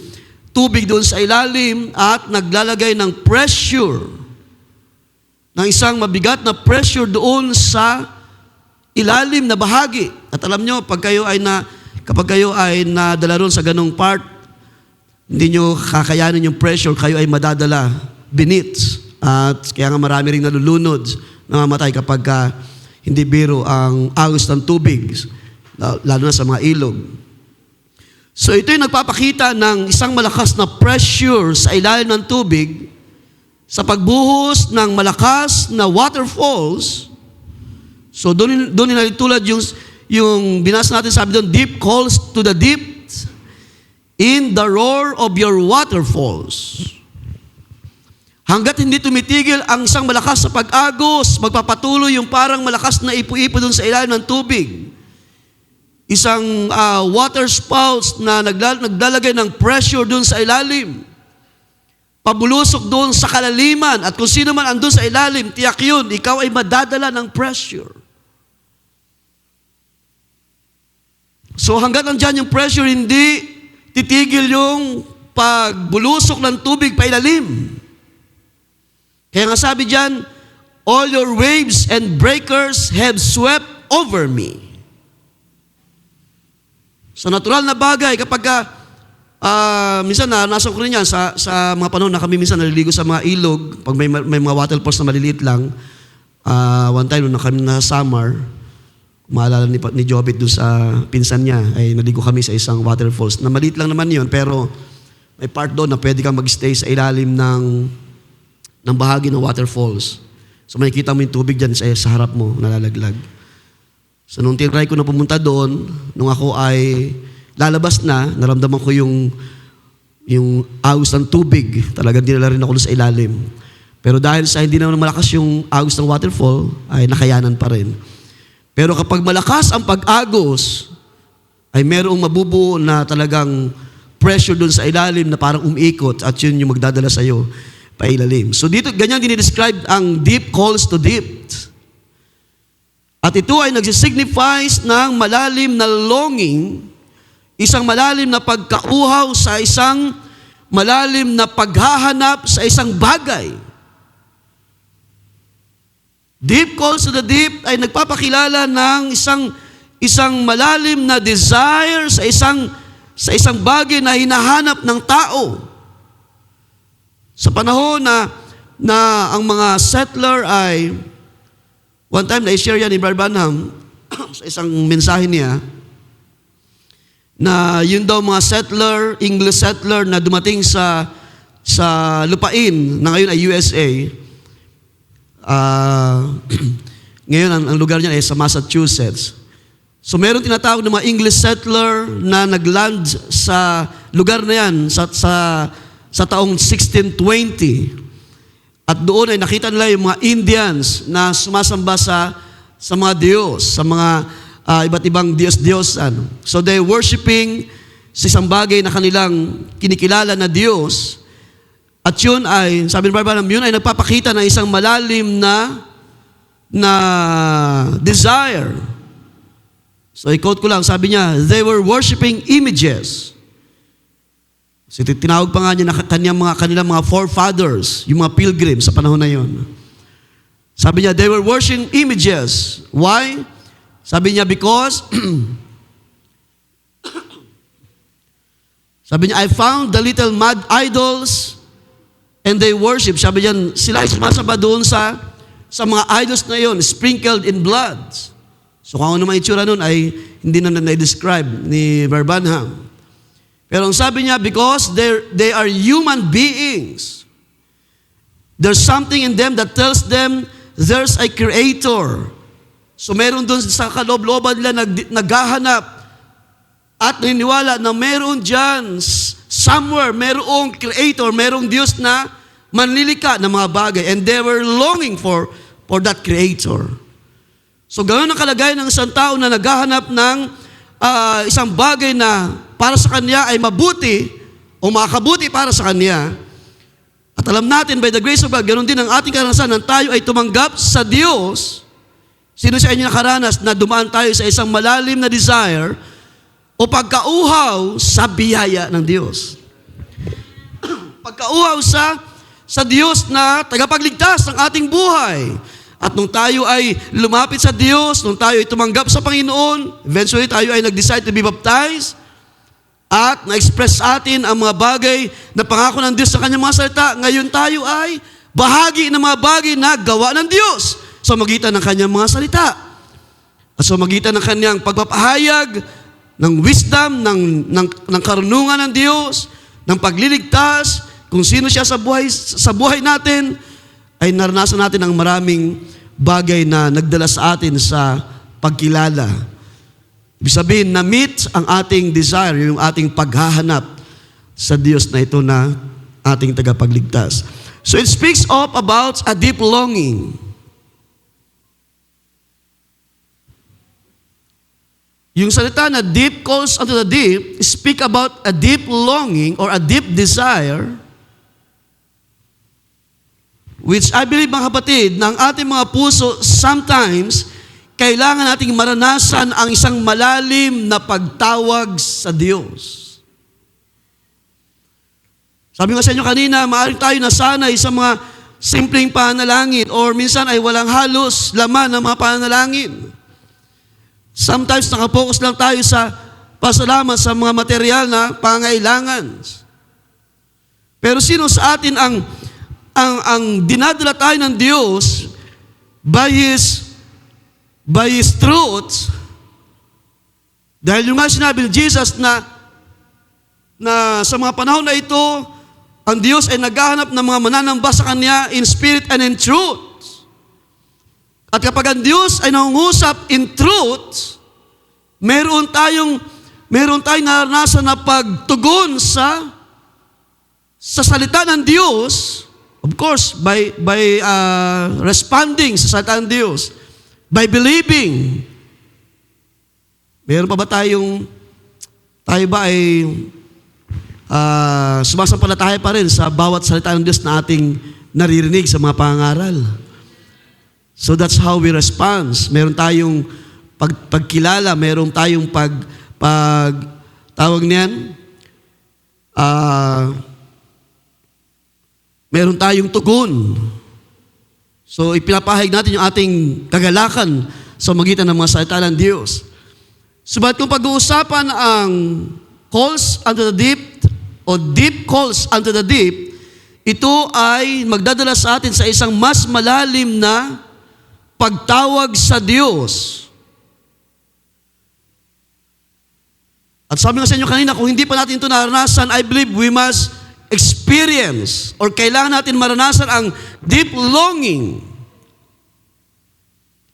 tubig doon sa ilalim at naglalagay ng pressure, ng isang mabigat na pressure doon sa ilalim na bahagi. At alam nyo, kapag kayo ay nadala ron sa ganong part, hindi nyo kakayanin yung pressure, kayo ay madadala beneath. At kaya nga marami rin nalulunod, namamatay kapag hindi biro ang agos ng tubig, lalo na sa mga ilog. So ito yung nagpapakita ng isang malakas na pressure sa ilalim ng tubig sa pagbuhos ng malakas na waterfalls. So doon nalitulad yung binasa natin, sabi doon, deep calls to the deep in the roar of your waterfalls. Hanggat hindi tumitigil ang isang malakas sa pag-agos, magpapatuloy yung parang malakas na ipo-ipo doon sa ilalim ng tubig. Isang water spouts na naglalagay ng pressure doon sa ilalim. Pabulusok doon sa kalaliman. At kung sino man andun sa ilalim, tiyak yun, ikaw ay madadala ng pressure. So hanggat nandyan yung pressure, hindi titigil yung pagbulusok ng tubig pa ilalim. Kaya nga sabi dyan, all your waves and breakers have swept over me. Sa natural na bagay, kapag minsan nasa ko rin yan, sa mga panahon na kami minsan naliligo sa mga ilog, pag may mga waterfalls na maliliit lang, one time nung kami na summer, maalala ni Jobit doon sa pinsan niya, ay naligo kami sa isang waterfalls, na maliit lang naman yun, pero may part doon na pwede kang mag-stay sa ilalim ng bahagi ng waterfalls. So makikita mo yung tubig dyan sa harap mo, nalalaglag. So nung tinry ko na pumunta doon, nung ako ay lalabas na, naramdaman ko yung agos ng tubig. Talagang dinala rin ako sa ilalim. Pero dahil sa hindi naman malakas yung agos ng waterfall, ay nakayanan pa rin. Pero kapag malakas ang pag-agos, ay merong mabubuo na talagang pressure doon sa ilalim na parang umiikot at yun yung magdadala sa'yo pailalim. So dito, ganyan dinidescribe ang deep calls to deep. At ito ay nagsisignifies ng malalim na longing, isang malalim na pagkauhaw sa isang malalim na paghahanap sa isang bagay. Deep calls to the deep ay nagpapakilala ng isang malalim na desire sa isang bagay na hinahanap ng tao. Sa panahon na ang mga settler ay, one time na-share yan ni Brother Branham sa isang mensahe niya, na yun daw mga settler, English settler na dumating sa lupain na ngayon ay USA. Ngayon ang lugar niya ay sa Massachusetts. So meron tinatawag ng mga English settler na nagland sa lugar na yan sa taong 1620. At doon ay nakita nila yung mga Indians na sumasamba sa mga Diyos, sa mga iba't ibang Diyos-Diyosan. So they worshiping sa isang bagay na kanilang kinikilala na Diyos. At yun ay, sabi ng Bible, yun ay nagpapakita ng isang malalim na desire. So i-quote ko lang, sabi niya, they were worshiping images. So tinawag pa nga niya na kanilang mga forefathers, yung mga pilgrims sa panahon na yun. Sabi niya, they were worshiping images. Why? Sabi niya, because, sabi niya, I found the little mud idols and they worship. Sabi niya, sila ay sumasamba doon sa mga idols na yun, sprinkled in blood. So kung ano naman itsura nun ay hindi na na-describe ni Brother Branham. Pero ang sabi niya, because they are human beings. There's something in them that tells them there's a creator. So meron doon sa kaloob-looban nila naghahanap at naniniwala na meron dyan, somewhere, merong creator, merong Diyos na manlilika ng mga bagay. And they were longing for that creator. So ganoon ang kalagayan ng isang tao na naghahanap ng isang bagay na para sa kanya ay mabuti o makabuti para sa kanya. At alam natin, by the grace of God, ganoon din ang ating karanasan na tayo ay tumanggap sa Diyos. Sino sa inyo nakaranas na dumaan tayo sa isang malalim na desire o pagkauhaw sa biyaya ng Diyos? Pagkauhaw sa Diyos na tagapagligtas ng ating buhay. At nung tayo ay lumapit sa Diyos, nung tayo ay tumanggap sa Panginoon, eventually tayo ay nag-decide to be baptized at na-express sa atin ang mga bagay na pangako ng Diyos sa kanyang mga salita. Ngayon tayo ay bahagi ng mga bagay na gawa ng Diyos sa magitan ng kanyang mga salita. At sa magitan ng kanyang pagpapahayag ng wisdom, ng karunungan ng Diyos, ng pagliligtas, kung sino siya sa buhay natin, ay naranasan natin ang maraming bagay na nagdala sa atin sa pagkilala. Ibig sabihin, na-meet ang ating desire, yung ating paghahanap sa Diyos na ito na ating tagapagligtas. So it speaks of about a deep longing. Yung salita na deep calls unto the deep, speak about a deep longing or a deep desire, which I believe, mga kapatid, na ang ating mga puso sometimes kailangan nating maranasan ang isang malalim na pagtawag sa Diyos. Sabi nga sa inyo kanina, maaaring tayo nasanay sa mga simpleng panalangin or minsan ay walang halos laman ng mga panalangin. Sometimes nakapokus lang tayo sa pasalamat sa mga material na pangailangan. Pero sino sa atin ang dinadala tayo ng Diyos by His truth? Dahil yung nga sinabi ni Jesus na sa mga panahon na ito, ang Diyos ay naghahanap ng mga mananamba sa Kanya in spirit and in truth. At kapag ang Diyos ay nangungusap in truth, meron tayong naranasan na pagtugon sa salita ng Diyos, of course, by responding sa salita ng Diyos, by believing. Meron pa ba tayo ba ay sumasampalataya pa rin sa bawat salita ng Diyos na ating naririnig sa mga pangaral? So that's how we respond. Meron tayong pagkilala, meron tayong tawag niyan, meron tayong tugon. So ipinapahayag natin yung ating kagalakan sa magitan ng mga salita ng Diyos. Subalit kung pag-uusapan ang calls unto the deep o deep calls unto the deep, ito ay magdadala sa atin sa isang mas malalim na pagtawag sa Diyos. At sabi nga sa inyo kanina, kung hindi pa natin ito naranasan, I believe we must experience or kailangan natin maranasan ang deep longing.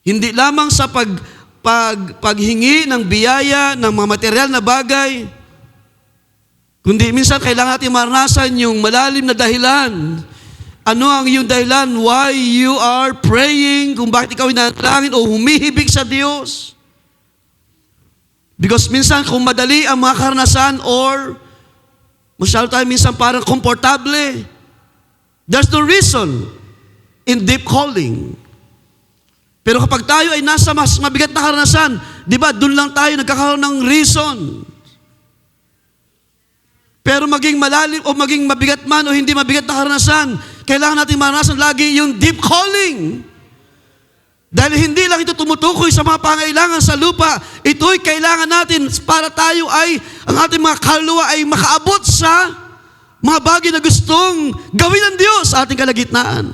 Hindi lamang sa paghingi ng biyaya ng mga material na bagay, kundi minsan kailangan natin maranasan yung malalim na dahilan. Ano ang iyong dahilan why you are praying, kung bakit ikaw nanalangin o humihibig sa Diyos? Because minsan kung madali ang mga karanasan or masyado tayo minsan parang komportable, there's no reason in deep calling. Pero kapag tayo ay nasa mas mabigat na karanasan, di ba, doon lang tayo nagkakaroon ng reason. Pero maging malalim o maging mabigat man o hindi mabigat na karanasan, kailangan natin maranasan lagi yung deep calling. Dahil hindi lang ito tumutukoy sa mga pangailangan sa lupa, ito'y kailangan natin para tayo ay, ang ating mga kaluluwa ay makaabot sa mga bagay na gustong gawin ng Diyos sa ating kalagitnaan.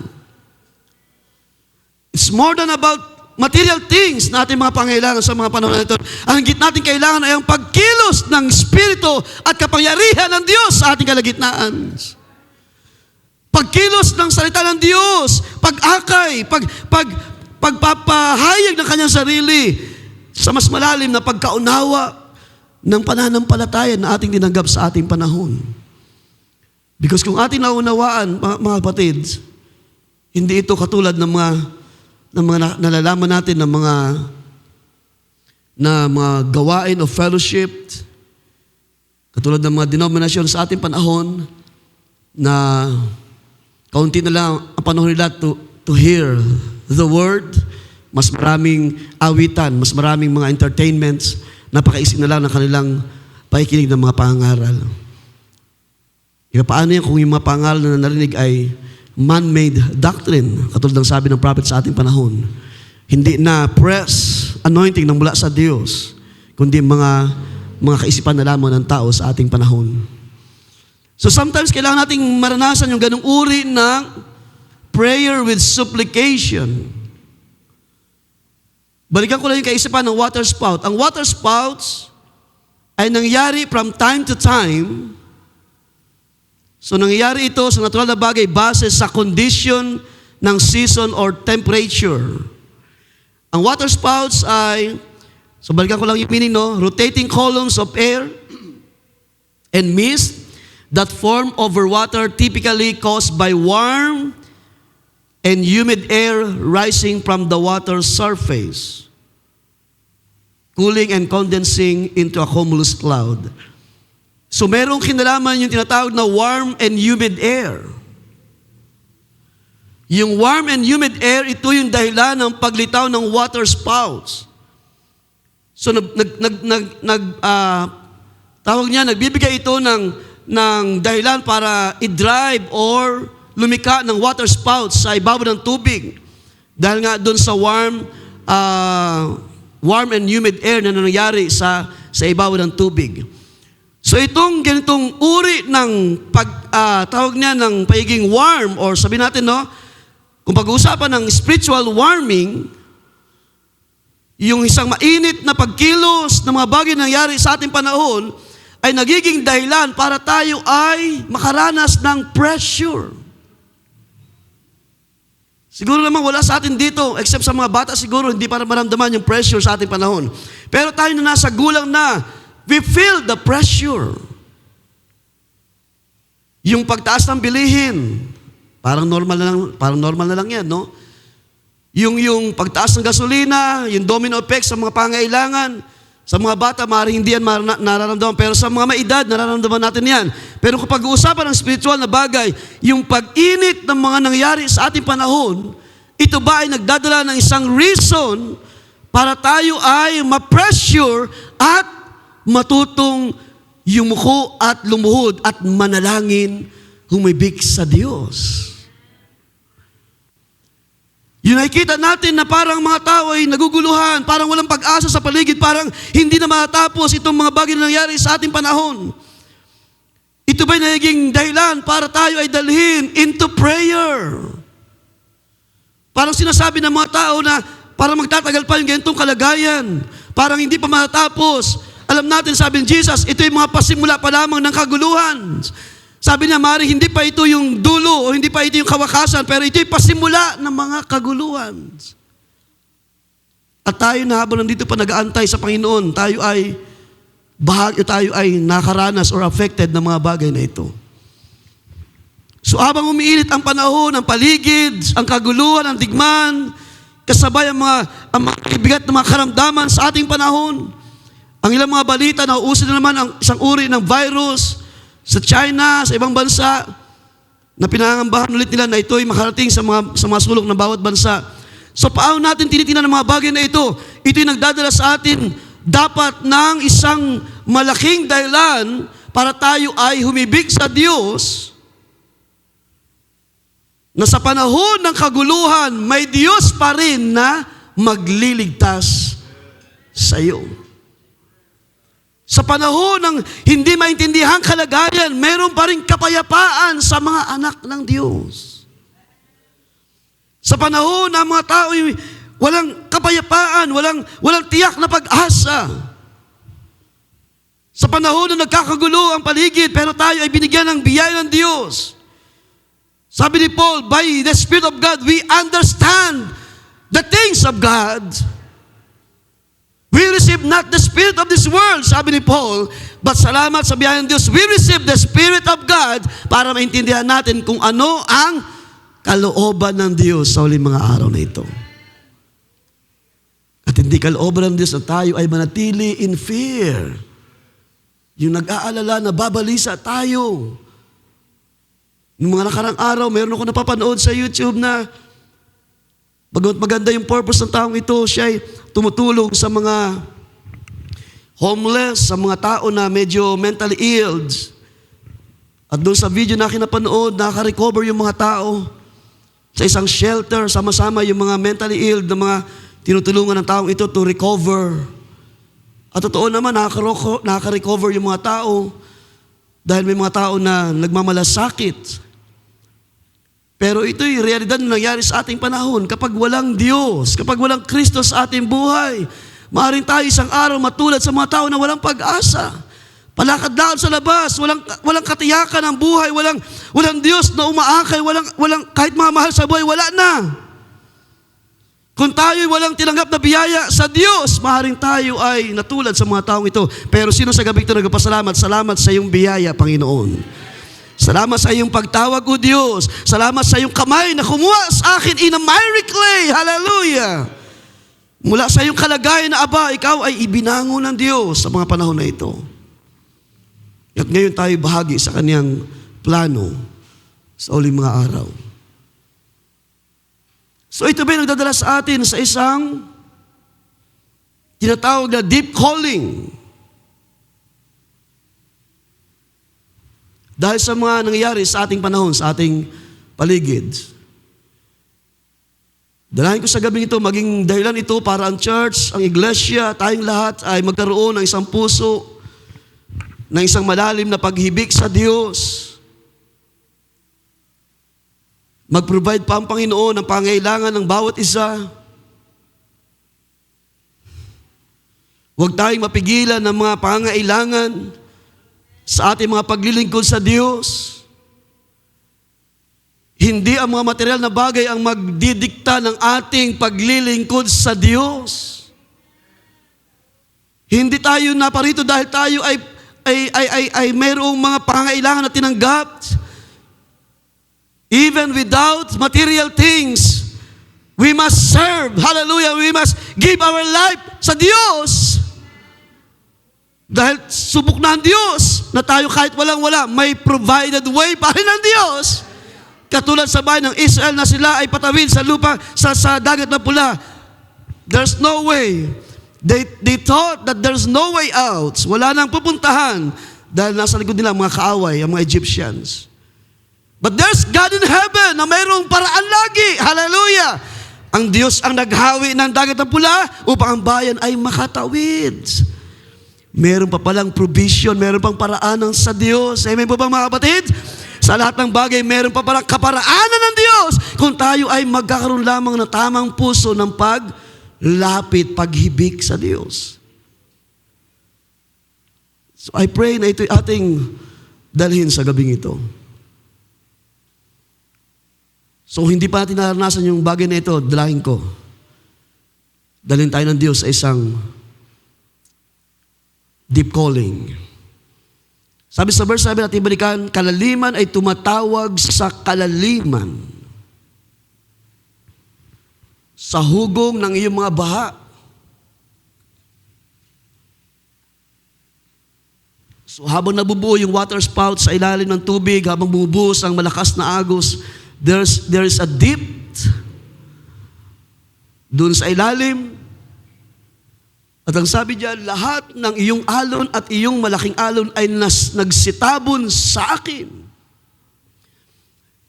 It's more than about material things na ating mga pangailangan sa mga panahon na ito. Ang higit natin kailangan ay ang pagkilos ng Espiritu at kapangyarihan ng Diyos sa ating kalagitnaan. Pagkilos ng salita ng Diyos, pag-akay, pagpapahayag ng kanyang sarili sa mas malalim na pagkaunawa ng pananampalataya na ating tinanggap sa ating panahon. Because kung ating naunawaan, mga kapatid, hindi ito katulad ng mga nalalaman natin ng mga gawain o fellowship, katulad ng mga denominasyon sa ating panahon na kaunti na lang ang panahon nila to hear the word, mas maraming awitan, mas maraming mga entertainments, napakaisip na lang ng kanilang pakikinig ng mga pangaral. Paano yan kung yung mga pangaral na narinig ay man-made doctrine, katulad ng sabi ng prophet sa ating panahon. Hindi na press anointing ng mula sa Diyos, kundi mga kaisipan na lamang ng tao sa ating panahon. So sometimes kailangan nating maranasan yung ganung uri ng prayer with supplication. Balikan ko lang yung kaisipan ng water spout. Ang water spouts ay nangyari from time to time So nangyayari ito sa natural na bagay base sa condition ng season or temperature. Ang water spouts ay, so balikan ko lang yung meaning, no? Rotating columns of air and mist that form over water typically caused by warm and humid air rising from the water's surface, cooling and condensing into a cumulus cloud. So merong kinalaman yung tinatawag na warm and humid air. Yung warm and humid air, ito yung dahilan ng paglitaw ng water spouts. So nagbibigay ito ng dahilan para i-drive or lumika ng water spouts sa ibabaw ng tubig. Dahil nga doon sa warm and humid air na nangyayari sa ibabaw ng tubig. So itong ganitong uri ng tawag niya ng pagiging warm, or sabihin natin, no, kung pag-uusapan ng spiritual warming, yung isang mainit na pagkilos ng mga bagay na nangyari sa ating panahon ay nagiging dahilan para tayo ay makaranas ng pressure. Siguro naman wala sa atin dito, except sa mga bata siguro, hindi para maramdaman yung pressure sa ating panahon. Pero tayo na nasa gulang na, we feel the pressure. Yung pagtaas ng bilihin, parang normal na lang yan, no? Yung pagtaas ng gasolina, yung domino effect sa mga pangailangan, sa mga bata, maaaring hindi yan nararamdaman, pero sa mga maedad, nararamdaman natin yan. Pero kapag uusapan ng spiritual na bagay, yung pag-init ng mga nangyari sa ating panahon, ito ba ay nagdadala ng isang reason para tayo ay ma-pressure at matutong yumuko at lumuhod at manalangin, humibig sa Diyos. Yung nakikita natin na parang mga tao ay naguguluhan, parang walang pag-asa sa paligid, parang hindi na matapos itong mga bagay na nangyari sa ating panahon. Ito ba'y naging dahilan para tayo ay dalhin into prayer? Parang sinasabi ng mga tao na parang magtatagal pa yung ganitong kalagayan, parang hindi pa matapos. Alam natin, sabi ni Jesus, ito yung mga pasimula pa lamang ng kaguluhan. Sabi niya, Mari, hindi pa ito yung dulo o hindi pa ito yung kawakasan, pero ito yung pasimula ng mga kaguluhan. At tayo na habang nandito pa nag-aantay sa Panginoon, tayo ay nakaranas or affected ng mga bagay na ito. So habang umiinit ang panahon, ang paligid, ang kaguluhan, ang digmaan, kasabay ang mga bigat na mga karamdaman sa ating panahon, ang ilang mga balita na uusin na naman ang isang uri ng virus sa China, sa ibang bansa, na pinangambahan ulit nila na ito ay makarating sa mga sulok ng bawat bansa. So paano natin tinitingnan ang mga bagay na ito? Ito'y nagdadala sa atin dapat ng isang malaking dahilan para tayo ay humibig sa Diyos na sa panahon ng kaguluhan, may Diyos pa rin na magliligtas sa iyo. Sa panahon ng hindi maintindihan kalagayan, meron pa rin kapayapaan sa mga anak ng Diyos. Sa panahon ng mga tao walang kapayapaan, walang tiyak na pag-asa. Sa panahon na nagkakagulo ang paligid, pero tayo ay binigyan ng biyaya ng Diyos. Sabi ni Paul, by the Spirit of God, we understand the things of God. We receive not the spirit of this world, sabi ni Paul, but salamat sa biyaya ng Diyos, we receive the Spirit of God para maintindihan natin kung ano ang kalooban ng Diyos sa huling mga araw na ito. At hindi kalooban ng Diyos na tayo ay manatili in fear. Yung nag-aalala na babalisa tayo. Noong mga nakarang araw, mayroon ako napapanood sa YouTube na bagamat maganda yung purpose ng taong ito, siya ay tumutulong sa mga homeless, sa mga tao na medyo mentally ill. At doon sa video na kinapanood, nakaka-recover yung mga tao sa isang shelter, sama-sama yung mga mentally ill na mga tinutulungan ng taong ito to recover. At totoo naman, nakaka-recover yung mga tao dahil may mga tao na nagmamalasakit. Pero ito'y realidad na nangyari sa ating panahon. Kapag walang Diyos, kapag walang Kristo sa ating buhay, maaaring tayo isang araw matulad sa mga tao na walang pag-asa. Palakad-lakad sa labas, walang katiyakan ng buhay, walang Diyos na umaakay, walang kahit mamahal sa buhay, wala na. Kung tayo'y walang tinanggap na biyaya sa Diyos, maaaring tayo ay natulad sa mga taong ito. Pero sino sa gabi ito nagpasalamat? Salamat sa iyong biyaya, Panginoon. Salamat sa iyong pagtawag, O Diyos. Salamat sa iyong kamay na kumuha sa akin in a miry clay. Hallelujah! Mula sa iyong kalagayan na, Aba, ikaw ay ibinangon ng Diyos sa mga panahon na ito. At ngayon tayo bahagi sa Kanyang plano sa uling mga araw. So ito ba nagdadala sa atin sa isang tinatawag na deep calling. Dahil sa mga nangyayari sa ating panahon, sa ating paligid. Dalahin ko sa gabi ito, maging dahilan ito para ang church, ang iglesia, tayong lahat ay magkaroon ng isang puso, ng isang malalim na paghibik sa Diyos. Mag-provide pa ang Panginoon ng pangailangan ng bawat isa. Huwag tayong mapigilan ng mga pangailangan sa ating mga paglilingkod sa Diyos. Hindi ang mga material na bagay ang magdidikta ng ating paglilingkod sa Diyos. Hindi tayo naparito dahil tayo ay mayroong mga pangailangan na tinanggap. Even without material things, we must serve. Hallelujah! We must give our life sa Diyos. Dahil subok na ang Diyos na tayo kahit walang-wala, may provided way pa rin ang Diyos. Katulad sa bayan ng Israel na sila ay patawid sa lupa, sa dagat na pula. There's no way. They thought that there's no way out. Wala nang pupuntahan dahil nasa likod nila mga kaaway, ang mga Egyptians. But there's God in heaven na mayroong paraan lagi. Hallelujah! Ang Diyos ang naghawi ng dagat na pula upang ang bayan ay makatawid. Meron pa palang provision, meron pang paraanan sa Diyos. Amen po bang mga kapatid? Sa lahat ng bagay, meron pa palang kaparaanan ng Diyos kung tayo ay magkakaroon lamang ng tamang puso ng paglapit, paghibik sa Diyos. So I pray na ito'y ating dalhin sa gabing ito. So hindi pa natin naranasan yung bagay na ito, dalahin ko. Dalhin tayo ng Diyos sa isang deep calling. Sabi sa verse 7 natin balikan, kalaliman ay tumatawag sa kalaliman. Sa hugong ng iyong mga baha. So habang nabubuo yung water spout sa ilalim ng tubig, habang bumubuhos ang malakas na agos, there is a depth doon sa ilalim. At ang sabi diyan, lahat ng iyong alon at iyong malaking alon ay nagsitabon sa akin.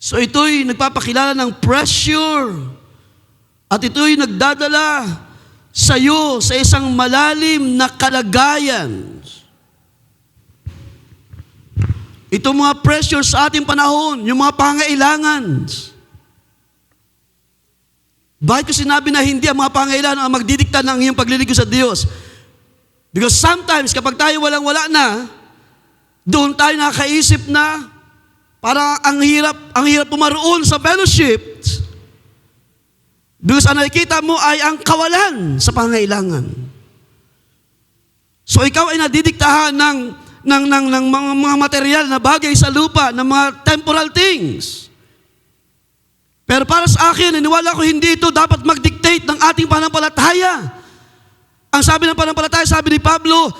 So ito'y nagpapakilala ng pressure. At ito'y nagdadala sa iyo sa isang malalim na kalagayan. Itong mga pressure sa ating panahon, yung mga pangailangan. Bakit ko sinabi na hindi ang mga pangailangan ang magdidikta ng iyong paglilingkod sa Diyos? Because sometimes, kapag tayo walang-wala na, doon tayo nakakaisip na para ang hirap pumaroon sa fellowship. Because ang nakikita mo ay ang kawalan sa pangailangan. So ikaw ay nadidiktahan ng mga material na bagay sa lupa, ng mga temporal things. Pero para sa akin, niniwala ko hindi ito dapat mag-dictate ng ating panampalataya. Ang sabi ng panampalataya, sabi ni Pablo,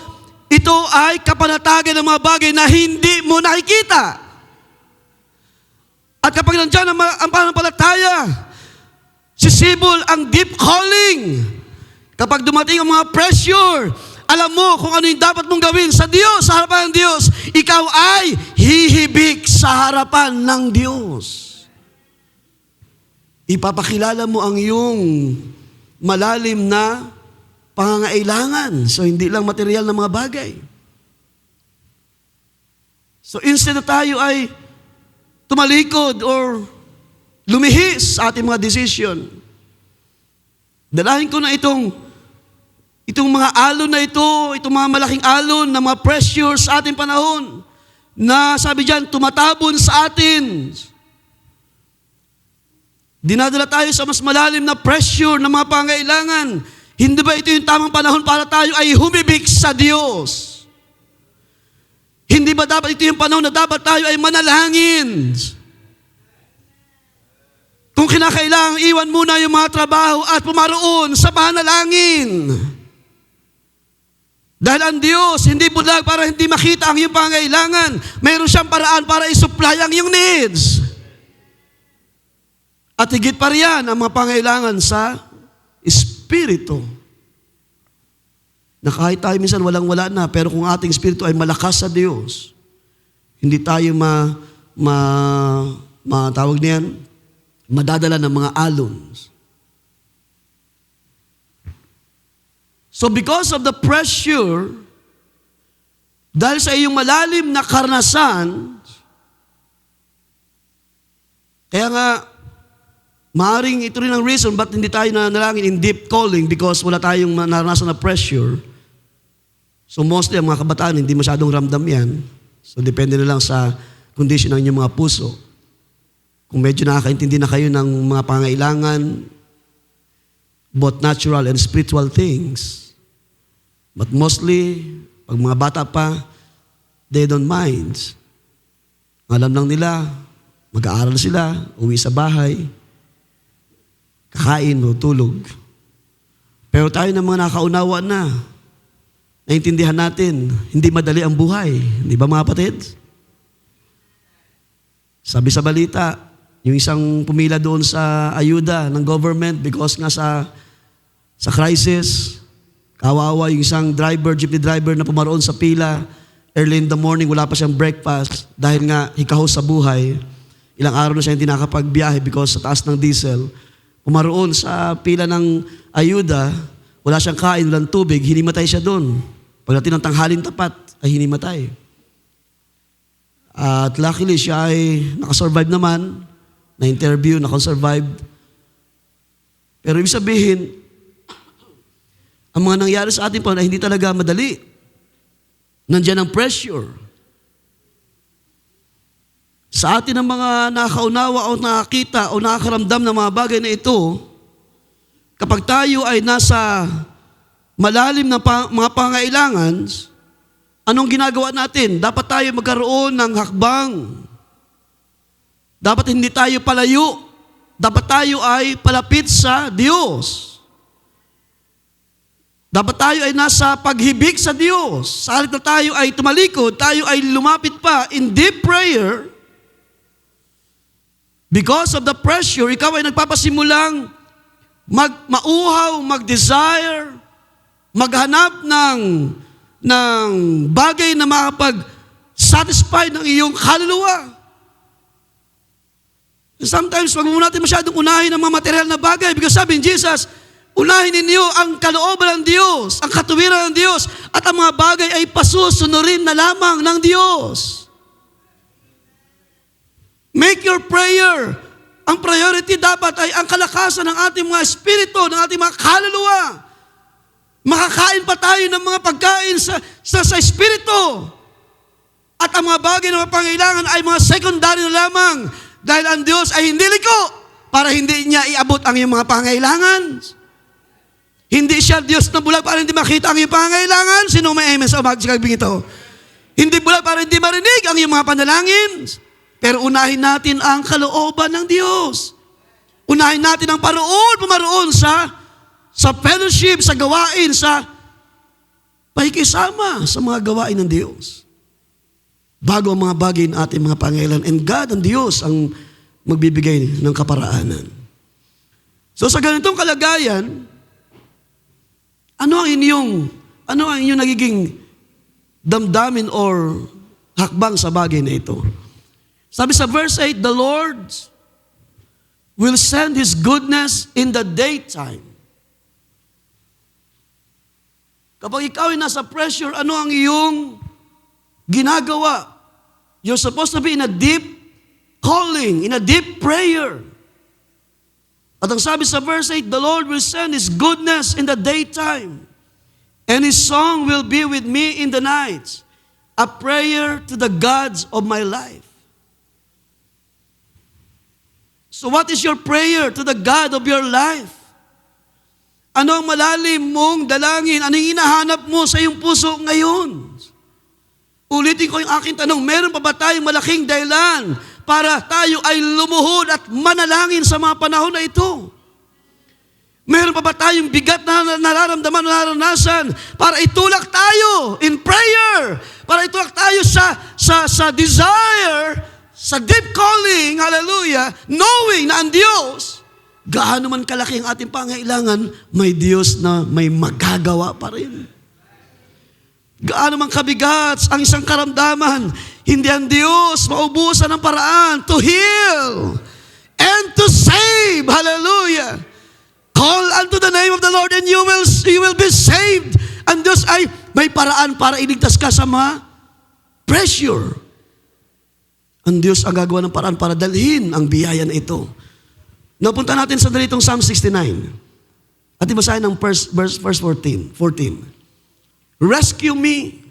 ito ay kapanatagan ng mga bagay na hindi mo nakikita. At kapag nandiyan ang panampalataya, sisibol ang deep calling. Kapag dumating ang mga pressure, alam mo kung ano yung dapat mong gawin sa Diyos, sa harapan ng Diyos. Ikaw ay hihibik sa harapan ng Diyos. Ipapakilala mo ang iyong malalim na pangangailangan. So, hindi lang material na mga bagay. So, instead na tayo ay tumalikod or lumihis sa ating mga decision, dalahin ko na itong Itong mga alon na ito, itong mga malaking alon na mga pressure sa ating panahon, na sabi diyan, tumatabon sa atin. Dinadala tayo sa mas malalim na pressure ng mga pangailangan. Hindi ba ito yung tamang panahon para tayo ay humibik sa Diyos? Hindi ba dapat ito yung panahon na dapat tayo ay manalangin? Kung kinakailangan, iwan muna yung mga trabaho at pumaroon sa panalangin. Dahil ang Diyos, hindi bulag para hindi makita ang iyong pangailangan. Mayroon siyang paraan para isupply ang iyong needs. At higit pa riyan ang mga pangailangan sa Espiritu. Na kahit tayo minsan walang-wala na, pero kung ating Espiritu ay malakas sa Diyos, hindi tayo tawag niyan, madadala ng mga alons. So because of the pressure, dahil sa iyong malalim na karanasan, kaya nga, maaaring ito rin ang reason ba't hindi tayo nanalangin in deep calling because wala tayong naranasan na pressure. So mostly ang mga kabataan hindi masyadong ramdam yan. So depende na lang sa condition ng inyong mga puso. Kung medyo nakakaintindi na kayo ng mga pangailangan, both natural and spiritual things. But mostly, pag mga bata pa, they don't mind. Alam lang nila, mag-aaral sila, uwi sa bahay, kakain o tulog. Pero tayo na mga nakaunawa na, naintindihan natin, hindi madali ang buhay. Hindi ba mga kapatid? Sabi sa balita, yung isang pumila doon sa ayuda ng government because nga sa crisis, kawawa yung isang jeepney driver na pumaroon sa pila, early in the morning, wala pa siyang breakfast dahil nga hikahos sa buhay. Ilang araw na siya hindi nakapagbiyahe because sa taas ng diesel. Pumaroon sa pila ng ayuda, wala siyang kain, walang tubig, hinimatay siya doon. Pagdating ng tanghalin tapat, ay hinimatay. At luckily, siya ay nakasurvive naman, na-interview, nakasurvive. Pero ibig sabihin, ang mga nangyari sa atin po na hindi talaga madali. Nandiyan ang pressure. Sa atin ang mga nakaunawa o nakakita o nakakaramdam ng mga bagay na ito, kapag tayo ay nasa malalim ng mga pangailangan, anong ginagawa natin? Dapat tayo magkaroon ng hakbang. Dapat hindi tayo palayo. Dapat tayo ay palapit sa Diyos. Dapat tayo ay nasa paghibik sa Diyos. Sa halip na tayo ay tumalikod, tayo ay lumapit pa in deep prayer. Because of the pressure, ikaw ay nagpapasimulang mauhaw, mag-desire, maghanap ng bagay na makapag-satisfy ng iyong kaluluwa. Sometimes, wag mo natin masyadong unahin ang mga material na bagay because sabi ni Jesus, unahin ninyo ang kalooban ng Diyos, ang katuwiran ng Diyos, at ang mga bagay ay pasusunurin na lamang ng Diyos. Make your prayer. Ang priority dapat ay ang kalakasan ng ating mga espiritu, ng ating mga kaluluwa. Makakain pa tayo ng mga pagkain sa espiritu. At ang mga bagay na mapangailangan ay mga secondary na lamang dahil ang Diyos ay hindi liko para hindi niya iabot ang iyong mga pangailangan. Hindi siya Diyos na bulag para hindi makita ang iyong pangailangan. Sino may amen sa umagang ito? Hindi bulag para hindi marinig ang iyong mga panalangin. Pero unahin natin ang kalooban ng Diyos. Unahin natin ang pumaroon sa fellowship, sa gawain, sa pakikisama sa mga gawain ng Diyos. Bago ang mga bagay ng ating mga pangailangan. And God, ang Diyos, ang magbibigay ng kaparaanan. So sa ganitong kalagayan, ano ang inyong nagiging damdamin or hakbang sa bagay na ito? Sabi sa verse 8, the Lord will send His goodness in the daytime. Kapag ikaw ay nasa pressure, ano ang iyong ginagawa? You're supposed to be in a deep calling, in a deep prayer. At ang sabi sa verse 8, the Lord will send His goodness in the daytime. And His song will be with me in the nights, a prayer to the gods of my life. So what is your prayer to the God of your life? Ano ang malalim mong dalangin? Ano yung hinahanap mo sa iyong puso ngayon? Ulitin ko yung aking tanong, meron pa ba tayong malaking dahilan para tayo ay lumuhod at manalangin sa mga panahon na ito? Meron pa ba tayong bigat na nararamdaman, nararanasan para itulak tayo in prayer, para itulak tayo sa desire, sa deep calling, hallelujah, knowing na ang Diyos, gaano man kalaki ang ating pangailangan, may Diyos na may magagawa pa rin. Gaano man kabigat ang isang karamdaman, hindi ang Diyos maubusan ng paraan to heal and to save. Hallelujah. Call unto the name of the Lord and you will be saved. Ang Diyos ay may paraan para iligtas ka sa mga pressure. Ang Diyos ang gagawa ng paraan para dalhin ang biyaya na ito. Napunta natin sa dalitong Psalm 69. At ibasahin ng verse 14. Rescue me.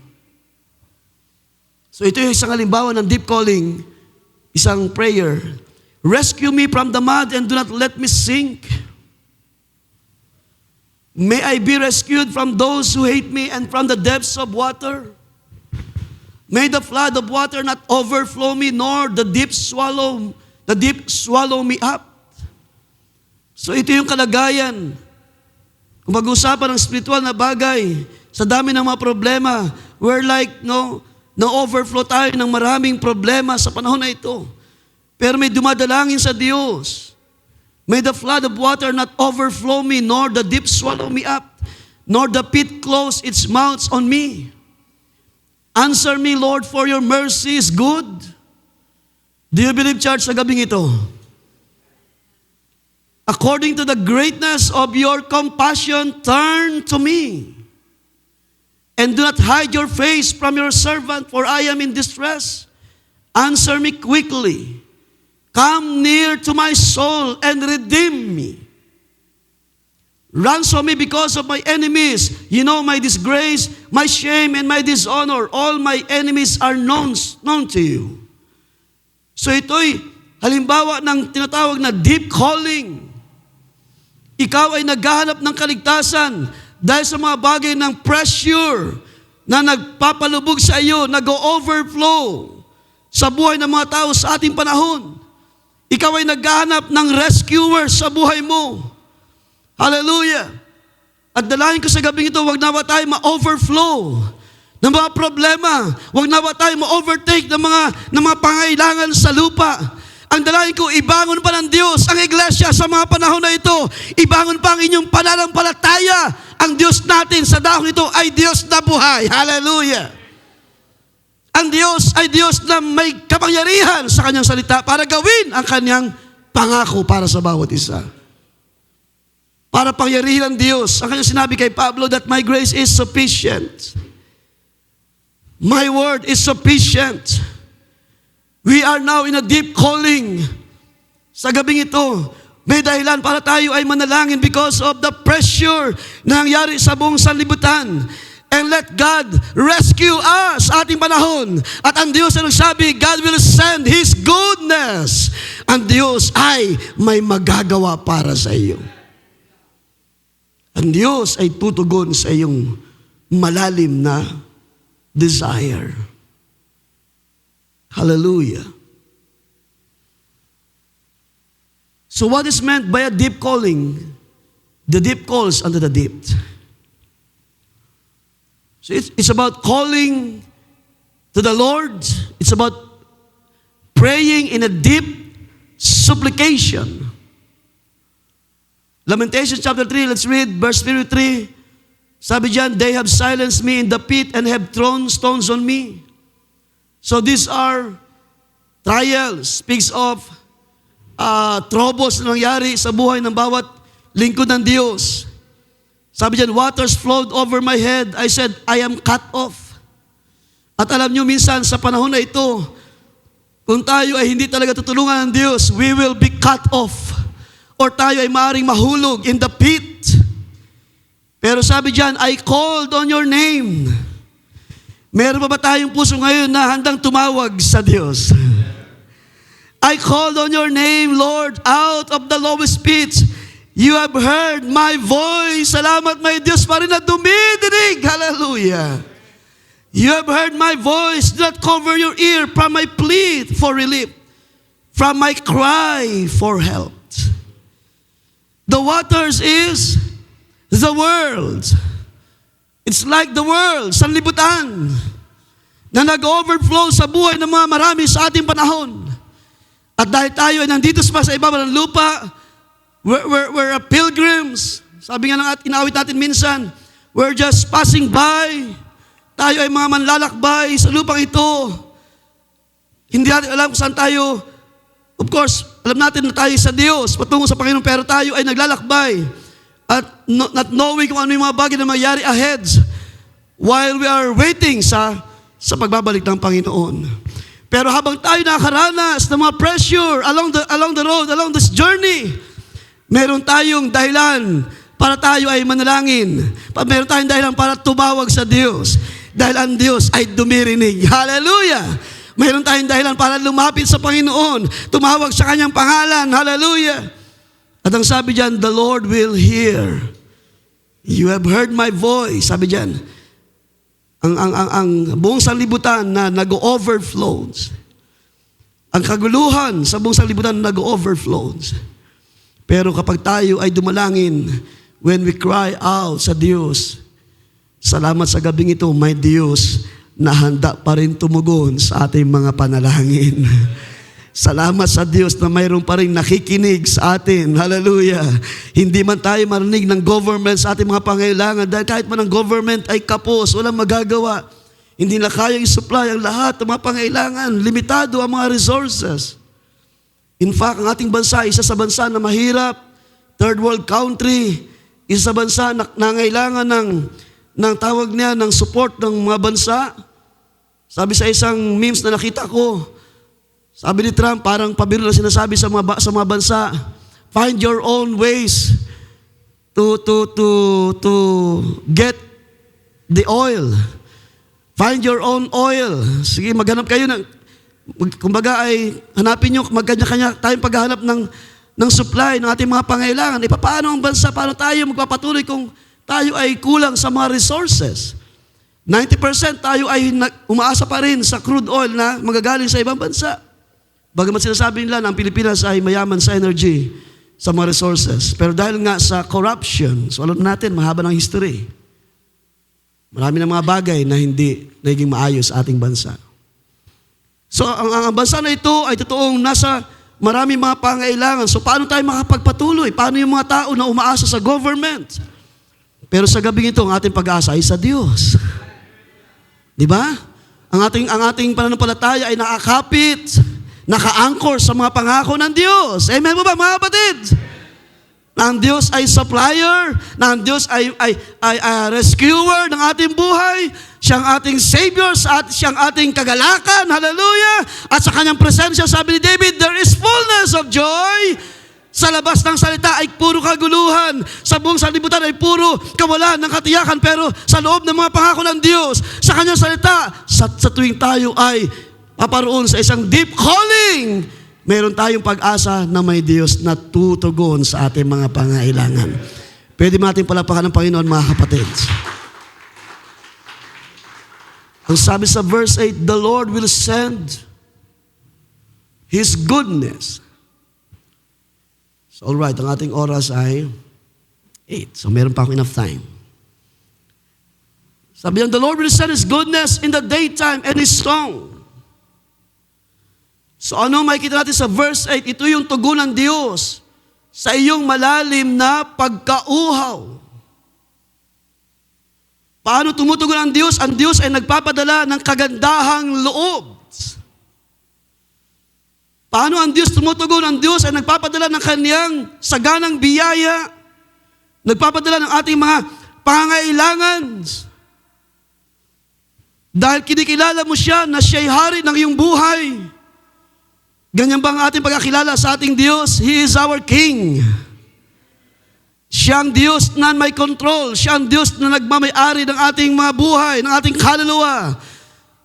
So ito yung isang halimbawa ng deep calling, isang prayer. Rescue me from the mud and do not let me sink. May I be rescued from those who hate me and from the depths of water. May the flood of water not overflow me, nor the deep swallow me up. So ito yung kalagayan. Kung mag-usapan ng spiritual na bagay, sa dami ng mga problema, we're like, na-overflow tayo ng maraming problema sa panahon na ito. Pero may dumadalangin sa Diyos. May the flood of water not overflow me, nor the deep swallow me up, nor the pit close its mouths on me. Answer me, Lord, for your mercy is good. Do you believe, church, sa gabing ito? According to the greatness of your compassion, turn to me. And do not hide your face from your servant, for I am in distress. Answer me quickly. Come near to my soul and redeem me. Ransom me because of my enemies. You know my disgrace, my shame, and my dishonor. All my enemies are known to you. So ito'y halimbawa ng tinatawag na deep calling. Ikaw ay naghahanap ng kaligtasan dahil sa mga bagay ng pressure na nagpapalubog sa iyo, nag-overflow sa buhay ng mga tao sa ating panahon. Ikaw ay naghahanap ng rescuer sa buhay mo. Hallelujah. At dalangin ko sa gabing ito, wag nawa tayo ma-overflow ng mga problema. Wag nawa tayo ma-overtake ng mga pangailangan sa lupa. Ang dalangin ko, ibangon pa ng Diyos ang iglesia sa mga panahon na ito. Ibangon pa ang inyong pananampalataya. Ang Diyos natin sa dahon ito ay Diyos na buhay. Hallelujah. Ang Diyos ay Diyos na may kapangyarihan sa kanyang salita para gawin ang kanyang pangako para sa bawat isa. Para pangyarihin ang Diyos. Ang kanyang sinabi kay Pablo that my grace is sufficient. My word is sufficient. We are now in a deep calling. Sa gabing ito, may dahilan para tayo ay manalangin because of the pressure na nangyari sa buong sanlibutan. And let God rescue us sa ating panahon. At ang Diyos ay nagsabi, God will send His goodness. Ang Diyos ay may magagawa para sa iyo. Ang Diyos ay tutugon sa iyong malalim na desire. Hallelujah. So what is meant by a deep calling? The deep calls unto the deep. So it's about calling to the Lord. It's about praying in a deep supplication. Lamentations chapter 3, let's read verse 3. Sabi diyan, they have silenced me in the pit and have thrown stones on me. So these are trials, speaks of troubles na nangyari sa buhay ng bawat lingkod ng Diyos. Sabi diyan, waters flowed over my head. I said, I am cut off. At alam nyo, minsan sa panahon na ito, kung tayo ay hindi talaga tutulungan ng Diyos, we will be cut off. Or tayo ay maaaring mahulog in the pit. Pero sabi diyan, I called on your name. Meron pa ba tayong puso ngayon na handang tumawag sa Diyos? I called on your name, Lord, out of the lowest pits. You have heard my voice. Salamat, my Diyos, pa rin na dumidinig. Hallelujah. You have heard my voice. Do not cover your ear from my plea for relief, from my cry for help. The waters is the world. It's like the world, sanlibutan, na nag-overflow sa buhay ng mga marami sa ating panahon. At dahil tayo ay nandito pa sa ibaba ng lupa, we're pilgrims. Sabi nga ng inawit natin minsan, we're just passing by. Tayo ay mga manlalakbay sa lupang ito. Hindi natin alam kung saan tayo. Of course, alam natin na tayo sa Diyos, patungo sa Panginoon, pero tayo ay naglalakbay. At not knowing kung ano yung mga bagay na mangyari ahead while we are waiting sa pagbabalik ng Panginoon. Pero habang tayo nakakaranas ng mga pressure along the road, along this journey, meron tayong dahilan para tayo ay manalangin. Meron tayong dahilan para tumawag sa Diyos. Dahil ang Diyos ay dumirinig. Hallelujah! Meron tayong dahilan para lumapit sa Panginoon. Tumawag sa Kanyang pangalan. Hallelujah! At ang sabi diyan, the Lord will hear. You have heard my voice. Sabi diyan, ang buong sanlibutan na nag-overflows. Ang kaguluhan sa buong sanlibutan na nag-overflows. Pero kapag tayo ay dumalangin, when we cry out sa Diyos, salamat sa gabing ito, my Diyos, na handa pa rin tumugon sa ating mga panalangin. Salamat sa Diyos na mayroon pa rin nakikinig sa atin. Hallelujah. Hindi man tayo marinig ng government sa ating mga pangailangan dahil kahit man ang government ay kapos, walang magagawa. Hindi na kaya i-supply ang lahat ng mga pangailangan. Limitado ang mga resources. In fact, ang ating bansa, isa sa bansa na mahirap, third world country, isa sa bansa na nangailangan ng tawag niya, ng support ng mga bansa. Sabi sa isang memes na nakita ko, sabi ni Trump, parang pabiro na sinasabi sa mga bansa, find your own ways to get the oil. Find your own oil. Sige, maghanap kayo ng, kumbaga ay hanapin nyo, magkanya-kanya tayong paghahanap ng supply ng ating mga pangailangan. Paano ang bansa, paano tayo magpapatuloy kung tayo ay kulang sa mga resources? 90% tayo ay umaasa pa rin sa crude oil na magagaling sa ibang bansa. Bagamat sinasabi nila na ang Pilipinas ay mayaman sa energy, sa mga resources. Pero dahil nga sa corruption, so alam natin, mahaba ng history. Marami ng mga bagay na hindi naging maayos sa ating bansa. So ang bansa na ito ay totoong nasa maraming mga pangailangan. So paano tayo makapagpatuloy? Paano yung mga tao na umaasa sa government? Pero sa gabing ito, ang ating pag-asa ay sa Diyos. Di ba? Ang ating pananampalataya ay nakakapit, naka-anchor sa mga pangako ng Diyos. Amen po ba, mga kapatid? Na ang Diyos ay supplier, na ang Diyos ay rescuer ng ating buhay, siyang ating Savior, siyang ating kagalakan, hallelujah! At sa kanyang presensya, sabi ni David, there is fullness of joy. Sa labas ng salita ay puro kaguluhan. Sa buong sanlibutan ay puro kawalan ng katiyakan. Pero sa loob ng mga pangako ng Diyos, sa kanyang salita, sa tuwing tayo ay paparoon sa isang deep calling, meron tayong pag-asa na may Diyos na tutugon sa ating mga pangailangan. Pwede natin palapakan ng Panginoon, mga kapatid. Ang sabi sa verse 8, the Lord will send His goodness. So, alright, ang ating oras ay 8. So, meron pa akong enough time. Sabi niya, the Lord will send His goodness in the daytime and His song. So, ano makikita natin sa verse 8? Ito yung tugon ng Diyos sa iyong malalim na pagkauhaw. Paano tumutugon ang Diyos? Ang Diyos ay nagpapadala ng kagandahang loob. Paano ang Diyos tumutugon? Ang Diyos ay nagpapadala ng Kanyang saganang biyaya, nagpapadala ng ating mga pangangailangan. Dahil kinikilala mo siya na siya'y hari ng iyong buhay. Ganyan ba ang ating pagkakilala sa ating Diyos? He is our King. Siya ang Diyos na may control. Siya ang Diyos na nagmamayari ng ating mga buhay, ng ating kaluluwa.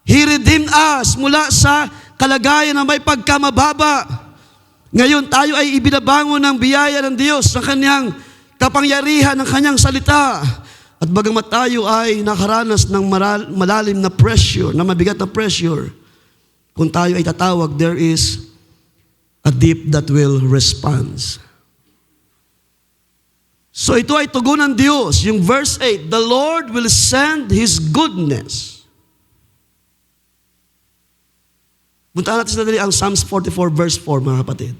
He redeemed us mula sa kalagayan na may pagkamababa. Ngayon tayo ay ibinabangon ng biyaya ng Diyos, ng kanyang kapangyarihan, ng kanyang salita. At bagamat tayo ay nakaranas ng malalim na pressure, na mabigat na pressure, kung tayo ay tatawag, there is a deep that will respond. So ito ay tugon ng Diyos. Yung verse 8, the Lord will send His goodness. Puntaan natin sa dali ang Psalms 44 verse 4, mga kapatid.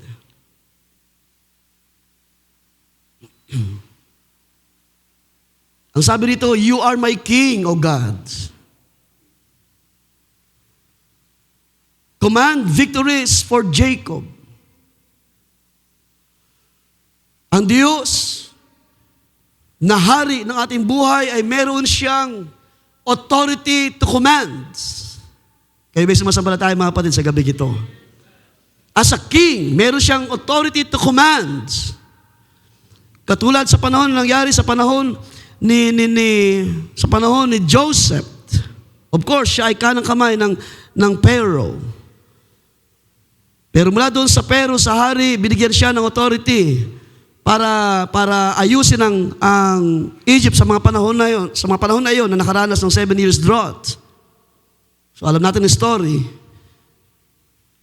Ang sabi dito, you are my King, O God. Command victories for Jacob. Ang Diyos na hari ng ating buhay ay meron siyang authority to command. Kayo ba sumasampalataya, mga kapatid, sa gabi ito? As a king, meron siyang authority to command. Katulad sa panahon nangyari sa panahon ni Joseph. Of course, siya ay kanang kamay ng Pharaoh. Pero mula doon sa Pharaoh, sa hari, binigyan siya ng authority para ayusin ang Egypt sa mga panahon na yon na nakaranas ng 7 years drought. So alam natin yung story.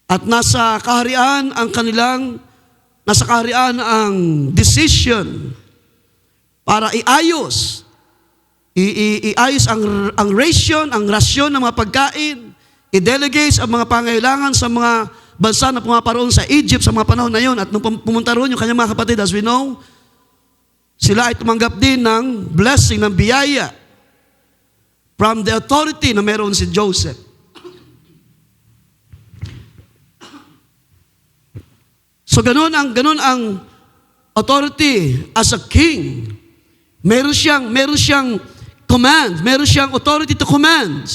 At nasa kaharian ang decision para iayos ang rasyon ng mga pagkain, i-delegate ang mga pangailangan sa mga bansa na pumaparoon sa Egypt sa mga panahon na yon. At nung pumunta roon yung kanyang mga kapatid, as we know, sila ay tumanggap din ng blessing, ng biyaya from the authority na meron si Joseph. So ganun ang authority as a king. Meron siyang command, meron siyang authority to command.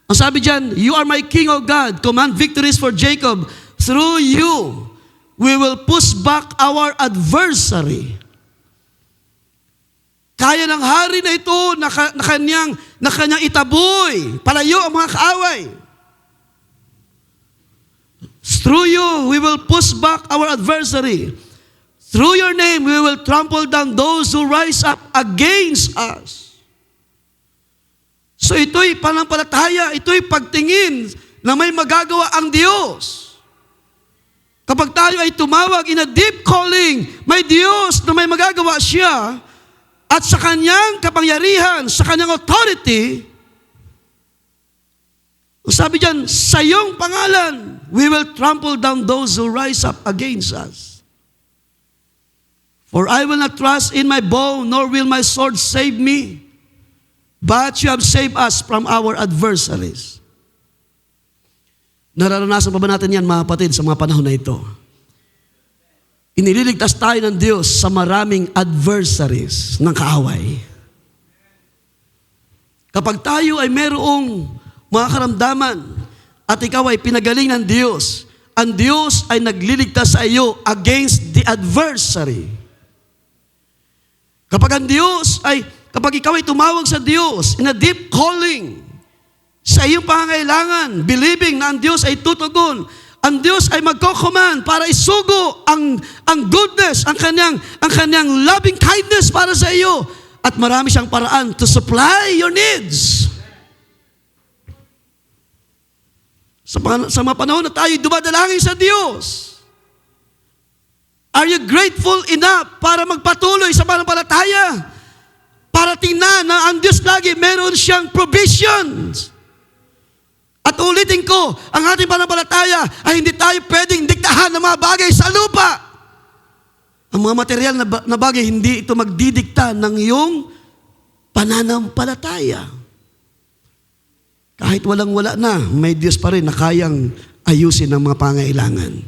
Ang sabi diyan, you are my King, O God, command victories for Jacob. Through you, we will push back our adversary. Kaya ng hari na ito na kanyang itaboy, palayo ang mga kaaway. Through you, we will push back our adversary. Through your name, we will trample down those who rise up against us. So ito'y panampalataya, ito'y pagtingin na may magagawa ang Diyos. Kapag tayo ay tumawag in a deep calling, may Diyos na may magagawa siya at sa kanyang kapangyarihan, sa kanyang authority, sabi diyan, sa iyong pangalan, we will trample down those who rise up against us. For I will not trust in my bow, nor will my sword save me. But you have saved us from our adversaries. Nararanasan pa ba natin yan, mga kapatid, sa mga panahon na ito? Iniligtas tayo ng Diyos sa maraming adversaries ng kaaway. Kapag tayo ay mayroong mga karamdaman at ikaw ay pinagaling ng Diyos, ang Diyos ay nagliligtas sa iyo against the adversary. Kapag ikaw ay tumawag sa Diyos in a deep calling, sa iyong pangangailangan, believing na ang Diyos ay tutugon, ang Diyos ay magko-command para isugo ang goodness, ang kanyang loving kindness para sa iyo. At marami siyang paraan to supply your needs. Sa mga panahon na tayo dumadalangin sa Diyos, are you grateful enough para magpatuloy sa pananampalataya? Para tingnan na ang Diyos lagi meron siyang provisions. At ulitin ko, ang ating pananampalataya ay hindi tayo pwedeng diktahan ng mga bagay sa lupa. Ang mga material na bagay, hindi ito magdidikta ng iyong pananampalataya. Kahit walang-wala na, may Diyos pa rin na kayang ayusin ang mga pangailangan.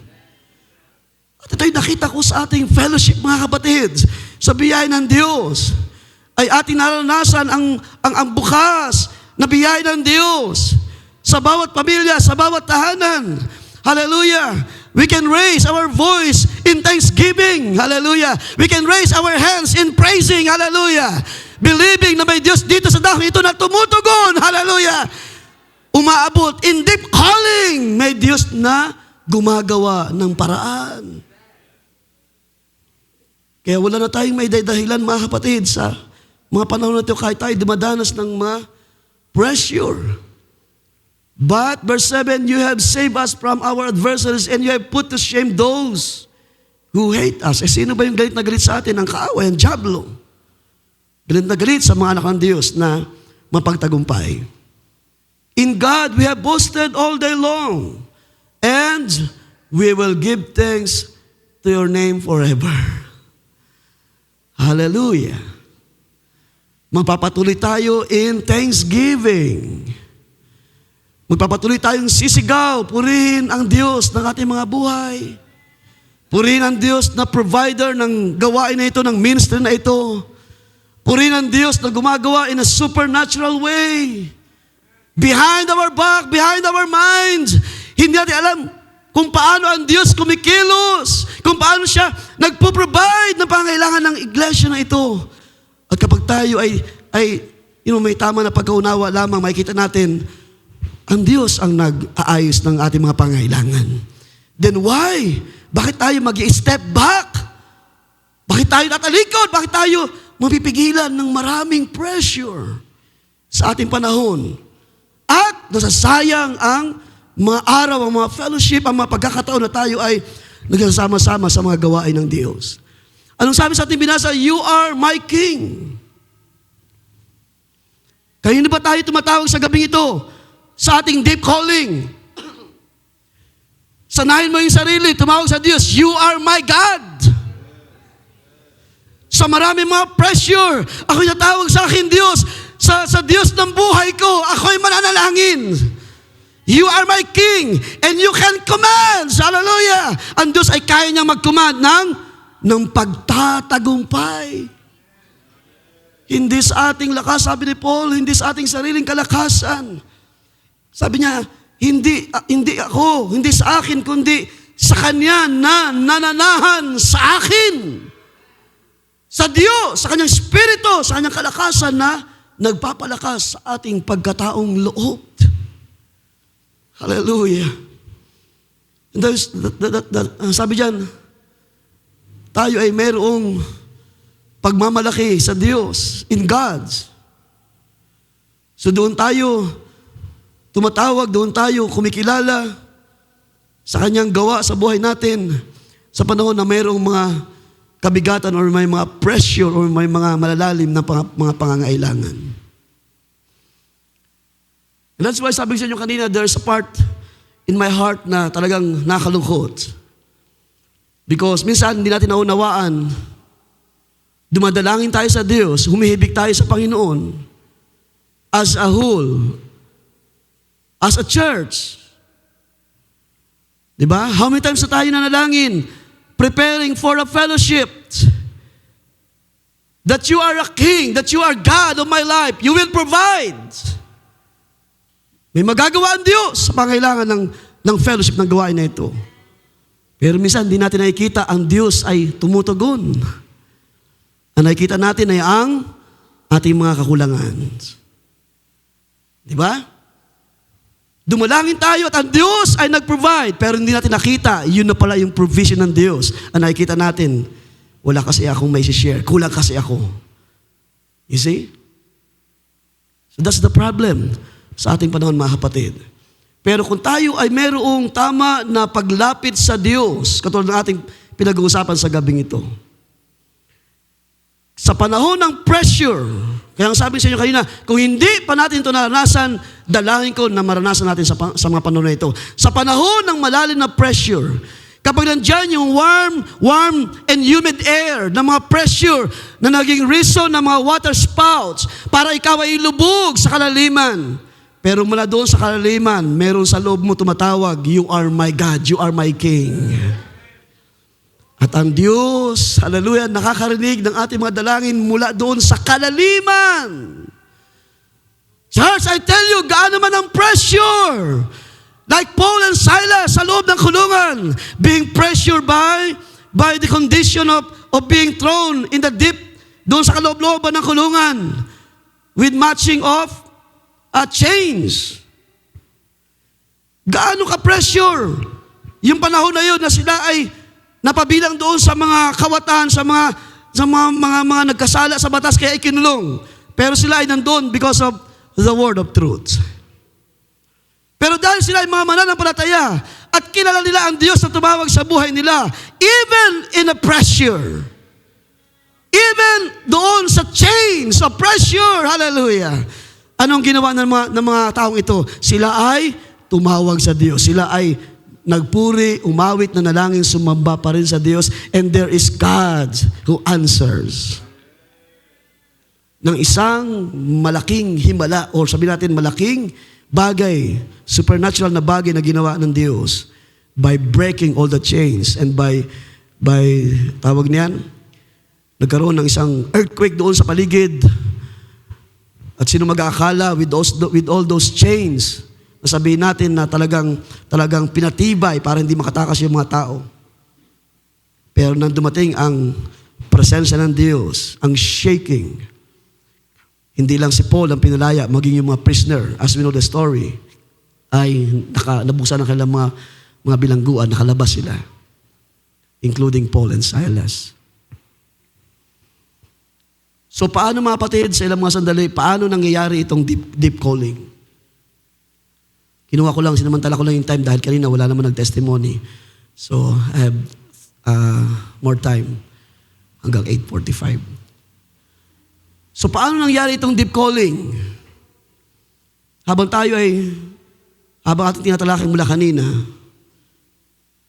At ito'y nakita ko sa ating fellowship, mga kapatid, sa biyaya ng Diyos, ay ating naranasan ang bukas na biyaya ng Diyos sa bawat pamilya, sa bawat tahanan. Hallelujah! we can raise our voice in thanksgiving. Hallelujah. We can raise our hands in praising. Hallelujah. Believing na may Diyos dito sa dahon ito na tumutugon. Hallelujah. Umaabot in deep calling. May Diyos na gumagawa ng paraan. Kaya wala na tayong may dahilan, mga kapatid, sa mga panahon na ito kahit tayo dumadanas ng mga pressure. But, verse 7, you have saved us from our adversaries and you have put to shame those who hate us. Sino ba yung galit na galit sa atin? Ang kaaway, ang diablo. Galit na galit sa mga anak ng Diyos na mapagtagumpay. In God, we have boasted all day long, and we will give thanks to your name forever. Hallelujah. Magpapatuloy tayo in thanksgiving. Magpapatuloy tayong sisigaw, purihin ang Diyos ng ating mga buhay. Purihin ang Diyos na provider ng gawain na ito, ng ministry na ito. Purihin ang Diyos na gumagawa in a supernatural way. Behind our back, behind our minds. Hindi natin alam kung paano ang Diyos kumikilos, kung paano siya nagpo-provide ng pangailangan ng iglesia na ito. At kapag tayo ay may tama na pagkaunawa lamang, makikita natin, ang Diyos ang nag-aayos ng ating mga pangailangan. Then why? Bakit tayo mag-i-step back? Bakit tayo tatalikod? Bakit tayo mapipigilan ng maraming pressure sa ating panahon? At nasasayang ang mga araw, ang mga fellowship, ang mga pagkakataon na tayo ay nagsasama-sama sa mga gawain ng Diyos. Anong sabi sa ating binasa? You are my King. Kanino ba tayo tumatawag sa gabing ito? Sa ating deep calling. Sanayin mo yung sarili, tumawag sa Diyos, you are my God. Sa maraming mga pressure, ako'y natawag sa akin Diyos, sa Diyos ng buhay ko, ako'y mananalangin. You are my King, and you can command. Hallelujah! Ang Diyos ay kaya niyang mag-command ng pagtatagumpay. Hindi sa ating lakas, sabi ni Paul, hindi sa ating sariling kalakasan. Sabi niya, hindi ako, hindi sa akin, kundi sa Kanya na nananahan sa akin. Sa Diyos, sa Kanyang Espiritu, sa Kanyang kalakasan na nagpapalakas sa ating pagkataong loob. Hallelujah. And sabi diyan, tayo ay mayroong pagmamalaki sa Diyos, in God. So doon tayo tumatawag, doon tayo kumikilala sa Kanyang gawa sa buhay natin sa panahon na mayroong mga kabigatan or may mga pressure or may mga malalalim na mga pangangailangan. And that's why sabi ko sa inyo kanina, there's a part in my heart na talagang nakalungkot. Because minsan hindi natin naunawaan, dumadalangin tayo sa Diyos, humihibig tayo sa Panginoon as a whole, as a church. Diba? How many times na tayo nanalangin, preparing for a fellowship, that you are a King, that you are God of my life, you will provide. May magagawa ang Diyos sa pangailangan ng fellowship ng gawain na ito. Pero minsan, hindi natin nakikita ang Diyos ay tumutugon. Ang nakikita natin ay ang ating mga kakulangan. Di ba? Dumalangin tayo at ang Diyos ay nag-provide, pero hindi natin nakita, yun na pala yung provision ng Diyos. Ang nakikita natin, wala kasi akong may share, kulang kasi ako. You see? So that's the problem sa ating panahon, mga kapatid. Pero kung tayo ay mayroong tama na paglapit sa Diyos, katulad ng ating pinag-uusapan sa gabing ito, sa panahon ng pressure, kaya ang sabi sa inyo kanina, kung hindi pa natin ito naranasan, dalangin ko na maranasan natin sa mga panahon na ito. Sa panahon ng malalim na pressure, kapag nandyan yung warm and humid air ng mga pressure na naging reason ng mga water spouts para ikaw ay ilubog sa kalaliman. Pero mula doon sa kalaliman, meron sa loob mo tumatawag, you are my God, you are my King. At ang Diyos, hallelujah, nakakarinig ng ating mga dalangin mula doon sa kalaliman. Church, I tell you, gaano man ang pressure, Like Paul and Silas sa loob ng kulungan, being pressured by the condition of being thrown in the deep, doon sa kaloob-looban ng kulungan, with matching of chains. Gaano ka-pressure yung panahon na yun na sila ay napabilang doon sa mga kawatan, sa mga nagkasala sa batas kaya ikinulong. Pero sila ay nandun because of the word of truth. Pero dahil sila ay mga mananampalataya at kilala nila ang Diyos na tumawag sa buhay nila, even in a pressure, even doon sa chains of pressure, hallelujah. Anong ginawa ng mga taong ito? Sila ay tumawag sa Diyos. Sila ay nagpuri, umawit, nanalangin, sumamba pa rin sa Diyos, and there is God who answers. Ng isang malaking himala, or sabihin natin malaking bagay, supernatural na bagay na ginawa ng Diyos by breaking all the chains and by tawag niyan, nagkaroon ng isang earthquake doon sa paligid. At sino mag-aakala with all those chains, nasabihin natin na talagang pinatibay para hindi makatakas yung mga tao. Pero nang dumating ang presensya ng Diyos, ang shaking, hindi lang si Paul ang pinalaya, maging yung mga prisoner, as we know the story, ay nabusan ng kanilang mga bilangguan, nakalabas sila, including Paul and Silas. So paano mga kapatid, sa ilang mga sandali, paano nangyayari itong deep calling? Kinuha ko lang, sinamantala ko lang yung time dahil kanina wala naman nag-testimony. So I have more time hanggang 8:45. So paano nangyari itong deep calling? Habang ating tinatalakay mula kanina,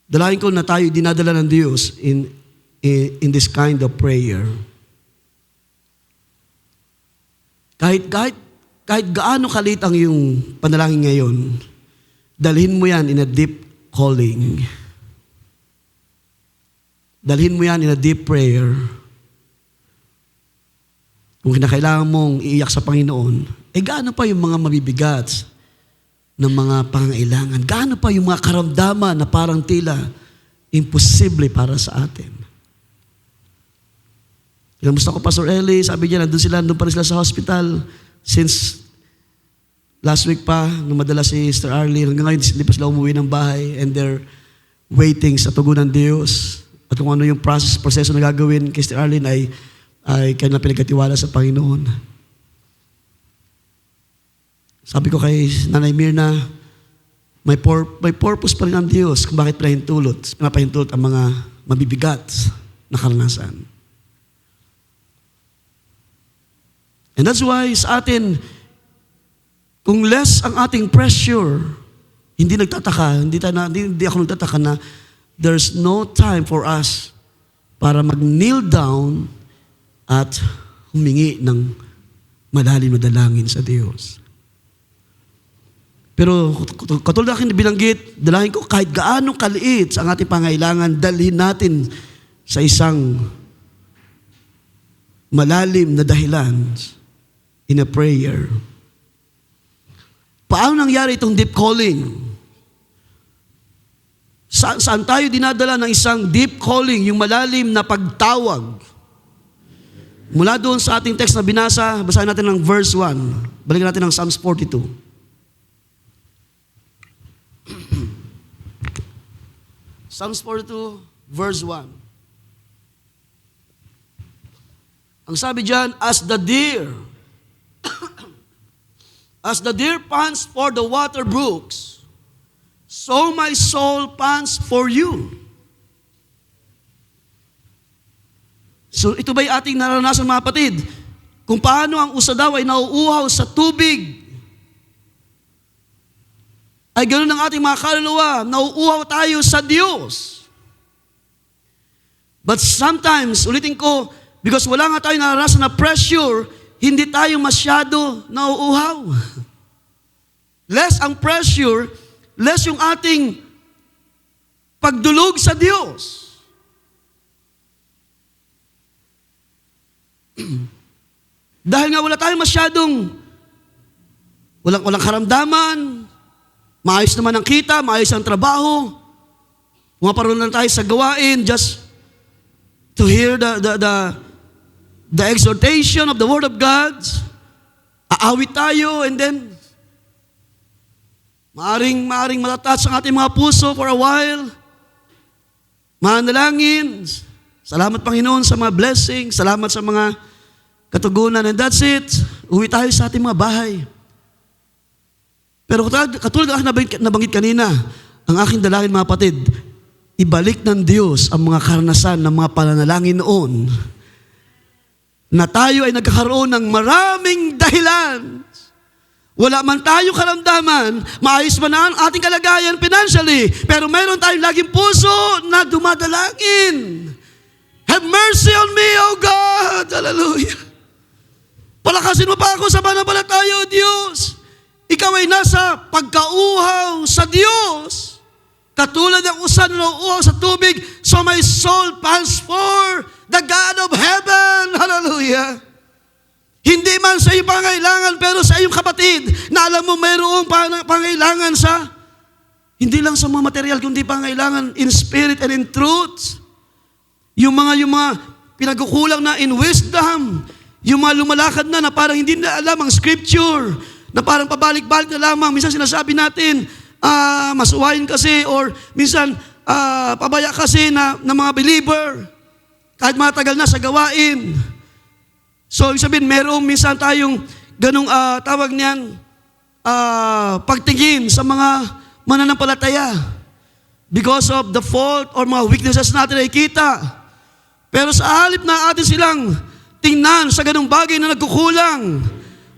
dalahin ko na tayo dinadala ng Diyos in this kind of prayer. Kahit gaano kalit ang yung panalangin ngayon, dalhin mo yan in a deep calling. Dalhin mo yan in a deep prayer. Kung kinakailangan mong iiyak sa Panginoon, gaano pa yung mga mabibigat ng mga pangangailangan? Gaano pa yung mga karamdaman na parang tila imposible para sa atin? Kinamusta ko, Pastor Eli, sabi niya, nandun pa rin sila sa hospital since last week pa, nung madala si Sister Arlie, hanggang ngayon, hindi pa sila umuwi ng bahay and they're waiting sa tugon ng Diyos. At kung ano yung proseso na gagawin kay Sister Arlie ay kanya pinagkatiwala sa Panginoon. Sabi ko kay Nanay Mirna, may purpose pa rin ang Diyos kung bakit pinapahintulot ang mga mabibigat na karanasan. And that's why sa atin, kung less ang ating pressure, hindi ako nagtataka na there's no time for us para mag-kneel down at humingi ng malalim na dalangin sa Diyos. Pero katulad aking binanggit, dalangin ko kahit gaano kaliit sa ating pangailangan, dalhin natin sa isang malalim na dahilan in a prayer. Paano nangyari itong deep calling? Saan tayo dinadala ng isang deep calling, yung malalim na pagtawag? Mula doon sa ating text na binasa, basahin natin ng verse 1. Balikan natin ng Psalms 42. Psalms 42, verse 1. Ang sabi diyan, as the deer pants for the water brooks, so my soul pants for you. So ito ba'y ating naranasan mga kapatid? Kung paano ang usa daw ay nauuhaw sa tubig, ay ganoon ang ating mga kaluluwa, nauuhaw tayo sa Diyos. But sometimes, ulitin ko, because wala nga tayo naranasan na pressure, hindi tayo masyado nauuhaw. Less ang pressure, less yung ating pagdulog sa Diyos. Dahil nga wala tayong masyadong, walang karamdaman, Maayos naman ang kita, maayos ang trabaho. Pumaparoon lang tayo sa gawain just to hear the exhortation of the Word of God. Aawit tayo and then maaring matatouch ang ating mga puso for a while. Manalangin. Salamat Panginoon sa mga blessings. Salamat sa mga katugunan. And that's it. Uwi tayo sa ating mga bahay. Pero katulad ng nabanggit kanina, ang aking dalangin mga kapatid, ibalik ng Diyos ang mga karanasan ng mga pananalangin noon na tayo ay nagkakaroon ng maraming dahilan. Wala man tayo karamdaman, maayos man ang ating kalagayan financially, pero mayroon tayong laging puso na dumadalangin. Have mercy on me, O God! Hallelujah! Palakasin mo pa ako sa pananampalataya, O Diyos! Ikaw ay nasa pagkauhaw sa Diyos. Katulad ng usan na nauuhaw sa tubig, so my soul pants for the God of heaven. Hallelujah! Hindi man sa iyong pangailangan, pero sa iyong kapatid, na alam mo mayroong pangailangan sa, hindi lang sa mga material, kundi pangailangan in spirit and in truth. Yung mga pinagkukulang na in wisdom, yung mga lumalakad na parang hindi na alam ang scripture, na parang pabalik-balik na lamang. Minsan sinasabi natin, masuwayin kasi, or minsan pabaya kasi na mga believer, kahit matagal na sa gawain. So, ibig sabihin, merong minsan tayong ganong tawag niyan, pagtingin sa mga mananampalataya because of the fault or mga weaknesses natin ay kita. Pero sa halip na atin silang tingnan sa ganong bagay na nagkukulang,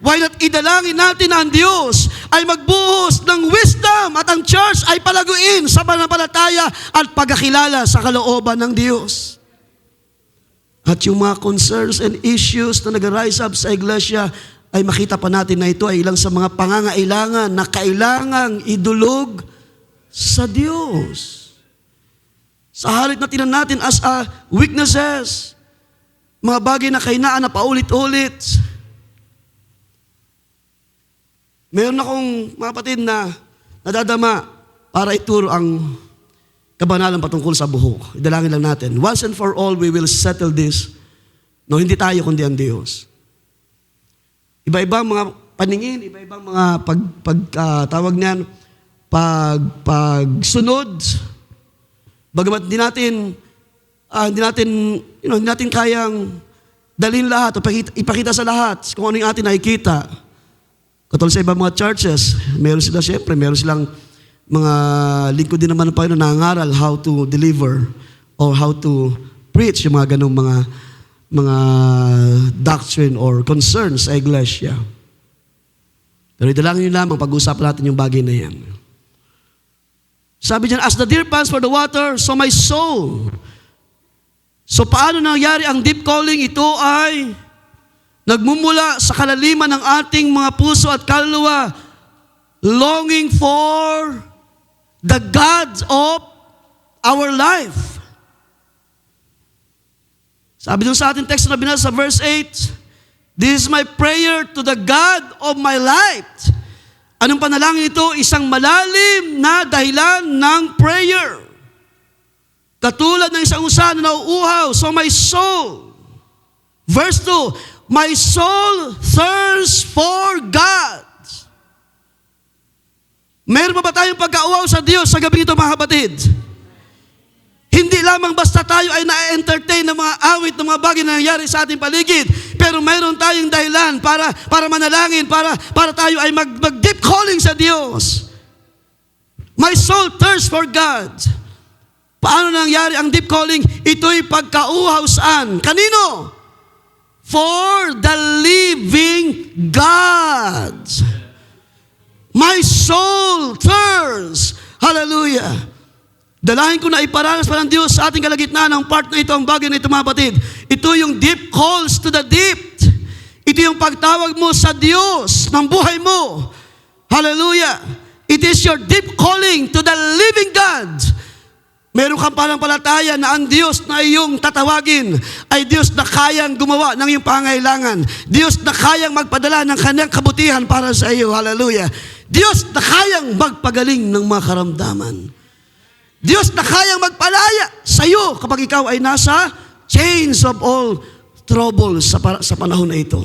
why not idalangin natin na ang Diyos ay magbuhos ng wisdom at ang church ay palaguin sa pananampalataya at pagkakilala sa kalooban ng Diyos. At yung mga concerns and issues na nag-rise up sa iglesia ay makita pa natin na ito ay ilang sa mga pangangailangan na kailangang idulog sa Diyos. Sa halip na tinan natin as weaknesses, mga bagay na kainaan na paulit-ulit. Meron akong mga kapatid na nadadama para ituro ang kabanalan patungkol sa buhok. Idalangin lang natin. Once and for all, we will settle this. No, hindi tayo, kundi ang Diyos. Iba-ibang mga paningin, iba-ibang mga tawag niyan, pagsunod. Bagamat hindi natin kayang dalhin lahat o ipakita sa lahat kung ano yung atin nakikita. Katulad sa ibang mga churches, meron silang mga lingkod din naman ng Panginoon na nangangaral how to deliver or how to preach yung mga ganong mga doctrine or concerns sa iglesia. Pero idalangin nyo lamang pag-uusapan natin yung bagay na yan. Sabi diyan, as the deer pants for the water, so my soul. So paano nangyari ang deep calling? Ito ay nagmumula sa kalaliman ng ating mga puso at kaluluwa, longing for the God of our life. Sabi dun sa ating text na binasa sa verse 8, this is my prayer to the God of my life. Anong panalangin ito? Isang malalim na dahilan ng prayer. Katulad ng isang usa na nauuhaw, so my soul. Verse 2, my soul thirsts for God. Meron pa ba tayong pagkauhaw sa Diyos sa gabi ito, mga kapatid? Hindi lamang basta tayo ay na-entertain ng mga awit, ng mga bagay na nangyari sa ating paligid, pero mayroon tayong dahilan para manalangin, para tayo ay mag-deep calling sa Diyos. My soul thirsts for God. Paano nangyari ang deep calling? Ito'y pagkauhaw saan? Kanino? For the living God. My soul thirsts. Hallelujah. Dalahin ko na iparanas pa ng Diyos sa ating kalagitnaan ang part na ito, ang bagay na ito, mga batid. Ito yung deep calls to the deep. Ito yung pagtawag mo sa Diyos ng buhay mo. Hallelujah. It is your deep calling to the living God. Meron kang pananampalataya na ang Diyos na iyong tatawagin ay Diyos na kayang gumawa ng iyong pangailangan. Diyos na kayang magpadala ng kanyang kabutihan para sa iyo. Hallelujah. Diyos na kayang magpagaling ng mga karamdaman. Diyos na kayang magpalaya sa iyo kapag ikaw ay nasa chains of all troubles sa panahon na ito.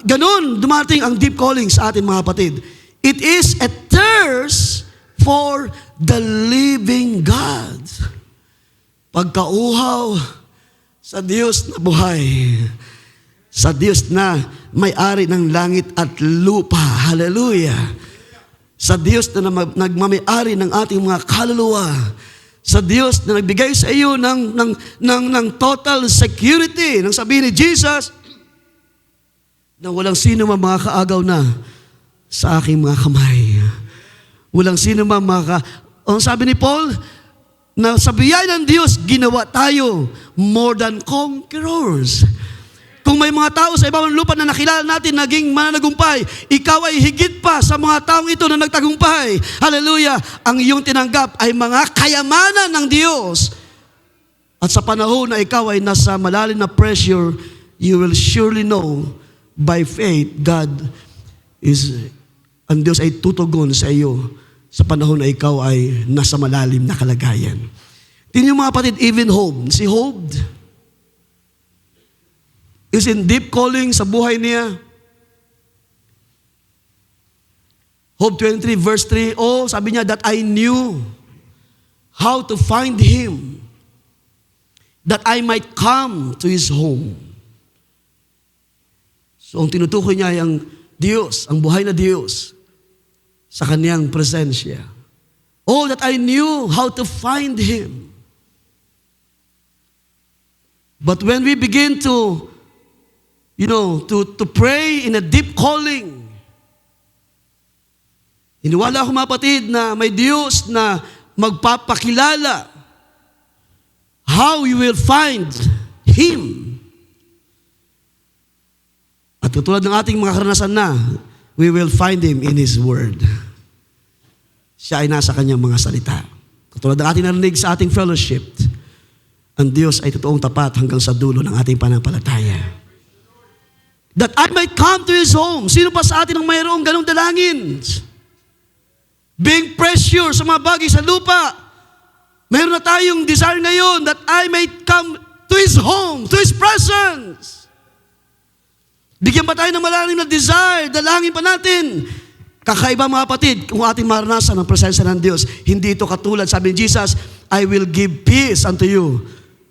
Ganun dumating ang deep calling sa atin mga kapatid. It is a thirst for the living God. Pagkauhaw sa Diyos na buhay, sa Diyos na may-ari ng langit at lupa. Hallelujah. Sa Diyos na nagmamay-ari ng ating mga kaluluwa. Sa Diyos na nagbigay sa iyo ng total security. Nang sabihin ni Jesus, na walang sino man makakaagaw na sa aking mga kamay. Walang sino man ang sabi ni Paul, na sa biyaya ng Diyos, ginawa tayo more than conquerors. Kung may mga tao sa ibang lupa na nakilala natin, naging mananagumpay, ikaw ay higit pa sa mga taong ito na nagtagumpay. Hallelujah! Ang iyong tinanggap ay mga kayamanan ng Diyos. At sa panahon na ikaw ay nasa malalim na pressure, you will surely know by faith, ang Diyos ay tutugon sa iyo sa panahon na ikaw ay nasa malalim na kalagayan. Tingnan niyo mga kapatid, even Job. Si Job is in deep calling sa buhay niya. Job 23 verse 3, sabi niya, that I knew how to find Him, that I might come to His home. So ang tinutukoy niya ay ang Diyos, ang buhay na Diyos, sa Kanyang presensya. Oh, that I knew how to find Him. But when we begin to pray in a deep calling, iniwala ko mga kapatid na may Diyos na magpapakilala how you will find Him. At katulad ng ating mga karanasan na, we will find Him in His Word. Siya ay nasa Kanyang mga salita. Katulad ng ating narinig sa ating fellowship, ang Diyos ay totoong tapat hanggang sa dulo ng ating pananampalataya. That I might come to His home. Sino pa sa atin ang mayroong ganong dalangin? Being pressure sa mga bagay sa lupa. Mayroon na tayong desire ngayon that I might come to His home, to His presence. Bigyan pa tayo ng malalim na desire, dalangin pa natin. Kakaiba mga kapatid, kung ating maranasan ang presensya ng Diyos, hindi ito katulad, sabi ni Jesus, I will give peace unto you.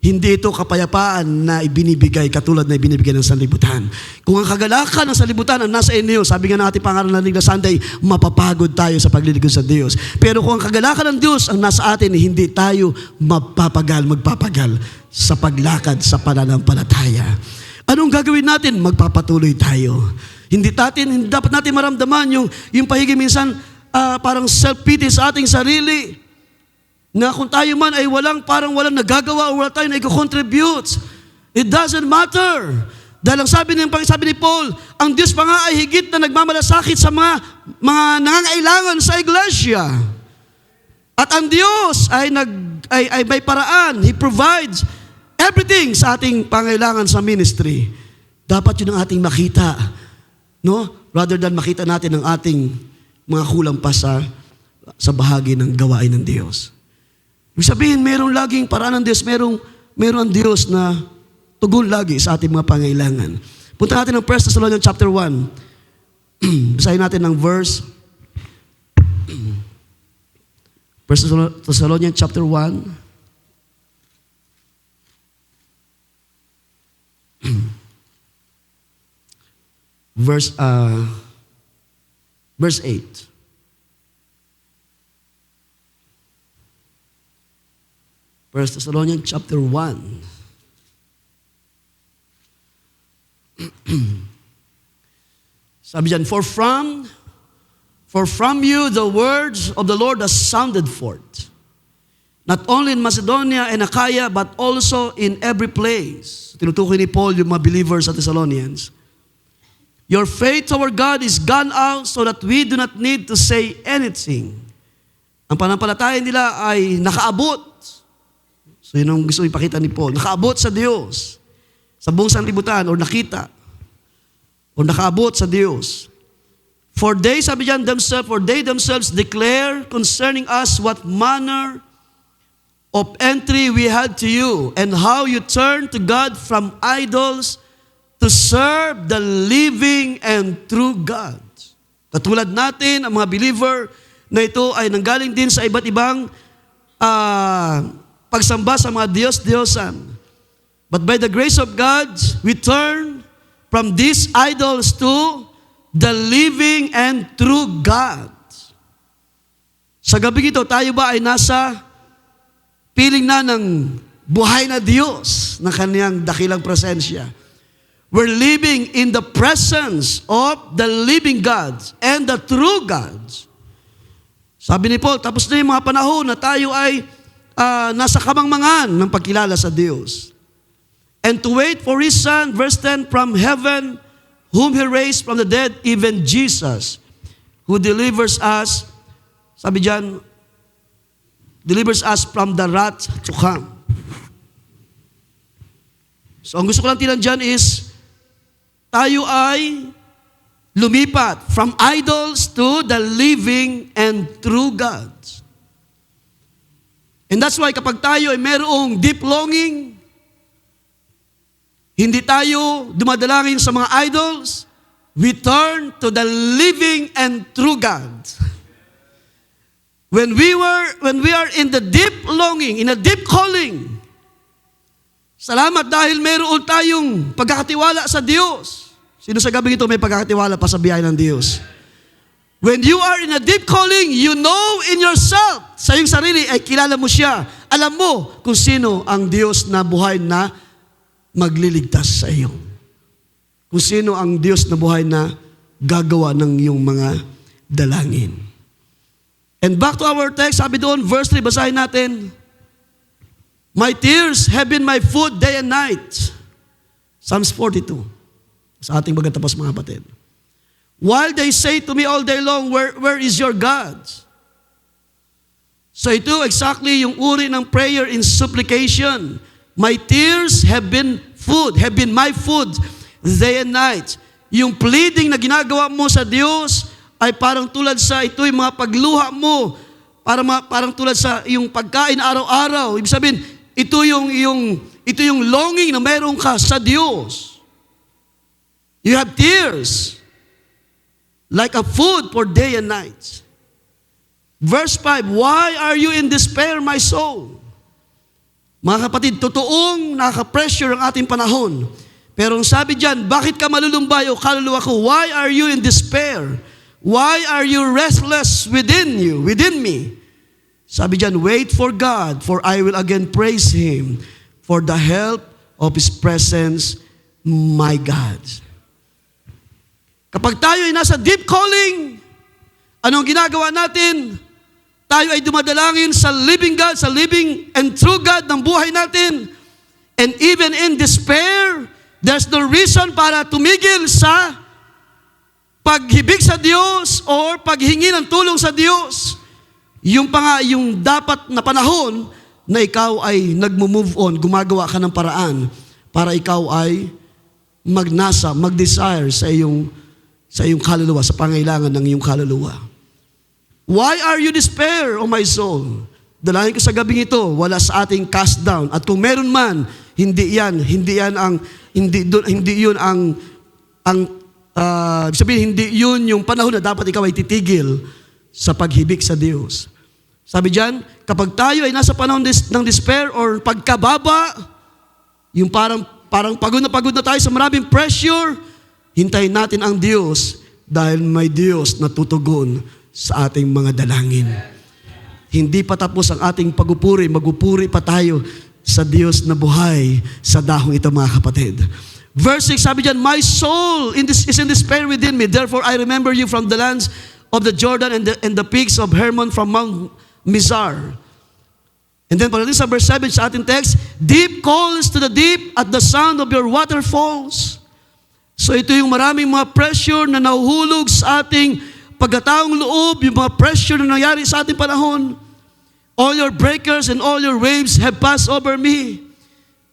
Hindi ito kapayapaan na ibinibigay katulad na ibinibigay ng sanlibutan. Kung ang kagalakan ng sanlibutan ang nasa inyo, sabi nga ng ating pangaral na Sunday, mapapagod tayo sa paglilingkod sa Diyos. Pero kung ang kagalakan ng Diyos ang nasa atin, hindi tayo magpapagal sa paglakad sa pananampalataya. Anong gagawin natin? Magpapatuloy tayo. Hindi dapat natin maramdaman yung pahigi minsan parang self-pity sa ating sarili. Na kung tayo man ay walang nagagawa o wala tayong nag-contribute. It doesn't matter. Dahil ang sabi ni Paul, ang Diyos pa nga ay higit na nagmamalasakit sa mga nangangailangan sa iglesia. At ang Diyos ay may paraan. He provides everything sa ating pangailangan sa ministry. Dapat yun ang ating makita. No? Rather than makita natin ang ating mga kulang pa sa bahagi ng gawain ng Diyos. Ibig sabihin, mayroong laging paraan ng Diyos, mayroong ang Diyos na tugon lagi sa ating mga pangailangan. Punta natin ng 1 Thessalonians chapter 1. Basahin natin ng verse 1 Thessalonians chapter 1. Verse 8. First Thessalonians chapter 1. Sabi dyan, For from you the words of the Lord has sounded forth, not only in Macedonia and Achaia, but also in every place. Tinutukoy ni Paul yung mga believers sa Thessalonians. Your faith toward God is gone out so that we do not need to say anything. Ang panampalataya nila ay nakaabot. So yun ang gusto ipakita ni Paul. Nakaabot sa Diyos. Sa buong sanlibutan, o nakita. O nakaabot sa Diyos. For they themselves declare concerning us what manner of entry we had to you, and how you turned to God from idols to serve the living and true God. Katulad natin, ang mga believer na ito ay nanggaling din sa iba't ibang pagsamba sa mga Diyos-Diyosan. But by the grace of God, we turn from these idols to the living and true God. Sa gabi ito, tayo ba ay nasa piling na ng buhay na Diyos na kaniyang dakilang presensya? We're living in the presence of the living God and the true God. Sabi ni Paul, tapos na yung mga panahon na tayo ay nasa kamangmangan ng pagkilala sa Diyos. And to wait for His Son, verse 10, from heaven, whom He raised from the dead, even Jesus, who delivers us, sabi diyan, delivers us from the wrath to come. So ang gusto ko lang tinan dyan is, tayo ay lumipat from idols to the living and true God. And that's why kapag tayo ay merong deep longing, hindi tayo dumadalangin sa mga idols, we turn to the living and true God. When we are in the deep longing, in a deep calling, salamat dahil meron tayong pagkakatiwala sa Diyos. Sino sa gabi ito may pagkakatiwala pa sa biyaya ng Diyos? When you are in a deep calling, you know in yourself, sa iyong sarili, ay kilala mo siya. Alam mo kung sino ang Diyos na buhay na magliligtas sa iyo. Kung sino ang Diyos na buhay na gagawa ng iyong mga dalangin. And back to our text, sabi doon, verse 3, basahin natin. My tears have been my food day and night. Psalms 42. Sa ating magtatapos mga kapatid. While they say to me all day long, where is your God? So ito exactly yung uri ng prayer in supplication. My tears have been my food day and night. Yung pleading na ginagawa mo sa Diyos ay parang tulad sa ito yung mga pagluha mo, parang tulad sa yung pagkain araw-araw. Ibig sabihin, ito yung longing na meron ka sa Diyos. You have tears like a food for day and night. Verse 5, why are you in despair, my soul? Mga kapatid, totoong nakaka-pressure ang ating panahon. Pero ang sabi diyan, bakit ka malulumbay o kaluluwa ko? Why are you in despair? Why are you restless within me? Sabi diyan, wait for God, for I will again praise Him for the help of His presence, my God. Kapag tayo ay nasa deep calling, anong ginagawa natin? Tayo ay dumadalangin sa living God, sa living and true God ng buhay natin. And even in despair, there's no reason para tumigil sa paghibig sa Diyos or paghingi ng tulong sa Diyos. Yung dapat na panahon na ikaw ay nagmo-move on, gumagawa ka ng paraan para ikaw ay mag-desire sa iyong kaluluwa, sa pangailangan ng iyong kaluluwa. Why are you despair, O my soul? Dalangin ko sa gabing ito, wala sa ating cast down. At kung meron man, hindi yun yung panahon na dapat ikaw ay titigil sa paghibik sa Diyos. Sabi diyan, kapag tayo ay nasa panahon ng despair or pagkababa, yung parang pagod na tayo sa maraming pressure, hintayin natin ang Diyos dahil may Diyos na tutugon sa ating mga dalangin. Hindi pa tapos ang ating pagupuri, magupuri pa tayo sa Diyos na buhay sa dahong ito, mga kapatid. Verse 6, sabi diyan, my soul is in despair within me. Therefore, I remember you from the lands of the Jordan and the peaks of Hermon from Mount Mizar. And then, pagdating sa verse 7 sa ating text, deep calls to the deep at the sound of your waterfalls. So ito yung maraming mga pressure na nahuhulog sa ating pagkataong loob, yung mga pressure na nangyari sa ating panahon. All your breakers and all your waves have passed over me.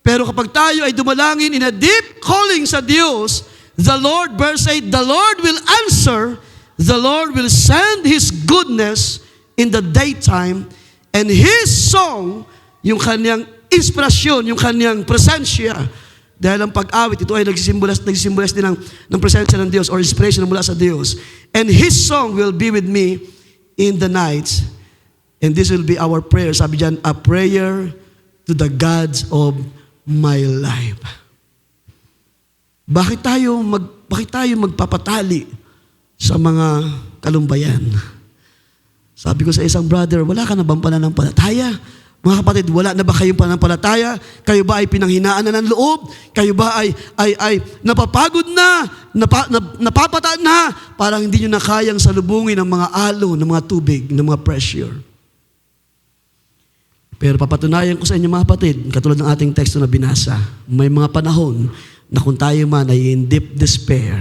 Pero kapag tayo ay dumalangin in a deep calling sa Diyos, the Lord, verse 8, the Lord will answer the Lord will send His goodness in the daytime, and His song, yung kanyang inspirasyon, yung kanyang presensya, dahil ang pag-awit, ito ay nagsisimbolas din ng presensya ng Diyos or inspiration mula sa Diyos. And His song will be with me in the nights. And this will be our prayer. Sabi dyan, a prayer to the gods of my life. Bakit tayo magpapatali sa mga kalumbayan? Sabi ko sa isang brother, wala ka na bang pananampalataya? Mga kapatid, wala na ba kayong pananampalataya? Kayo ba ay pinanghinaan na ng loob? Kayo ba ay napapagod na, napapataan na, parang hindi nyo na kayang salubungin ng mga alon, ng mga tubig, ng mga pressure. Pero papatunayan ko sa inyo mga kapatid, katulad ng ating teksto na binasa, may mga panahon na kung tayo man ay in deep despair,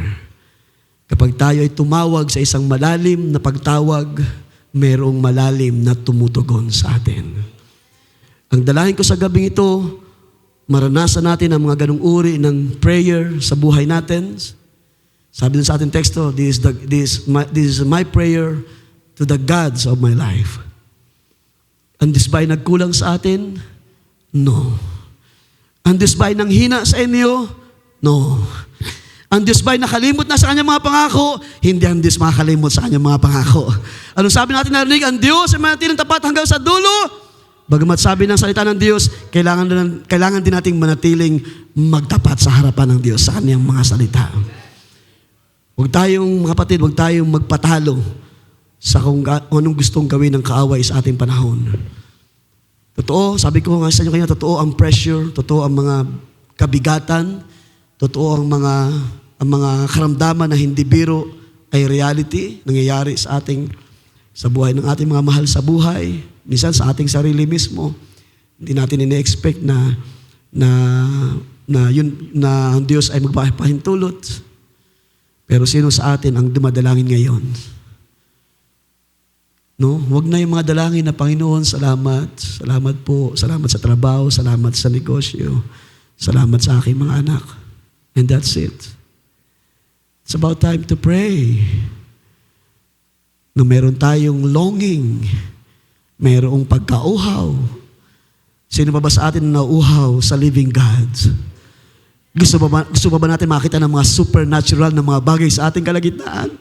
kapag tayo ay tumawag sa isang malalim na pagtawag, mayroong malalim na tumutugon sa atin. Ang dalangin ko sa gabing ito, maranasan natin ang mga ganung uri ng prayer sa buhay natin. Sabi dun sa ating teksto, this is my prayer to the gods of my life. Ang Diyos ba'y nagkulang sa atin? No. Ang Diyos ba'y nanghina sa inyo? No. Ang Diyos ba'y nakalimot na sa kanyang mga pangako? Hindi ang Diyos makakalimot sa kanyang mga pangako. Ano sabi natin narinig? Ang Diyos ay manatiling tapat hanggang sa dulo. Bagamat sabi ng salita ng Diyos, kailangan din nating manatiling magtapat sa harapan ng Diyos sa kanyang mga salita. Huwag tayong, mga kapatid, huwag tayong magpatalo sa kung anong gustong gawin ng kaaway sa ating panahon. Totoo, sabi ko nga sa inyo kanina, totoo ang pressure, totoo ang mga kabigatan, totoo ang mga karamdaman na hindi biro ay reality, nangyayari sa buhay ng ating mga mahal sa buhay, minsan sa ating sarili mismo. Hindi natin ine-expect na ang Diyos ay magpahintulot. Pero sino sa atin ang dumadalangin ngayon? No? Huwag na yung mga dalangin na Panginoon, salamat po, salamat sa trabaho, salamat sa negosyo, salamat sa aking mga anak. And that's it. It's about time to pray. No, meron tayong longing, merong pagkauhaw. Sino ba sa atin na nauuhaw sa living God? Gusto ba ba natin makita ng mga supernatural na mga bagay sa ating kalagitnaan?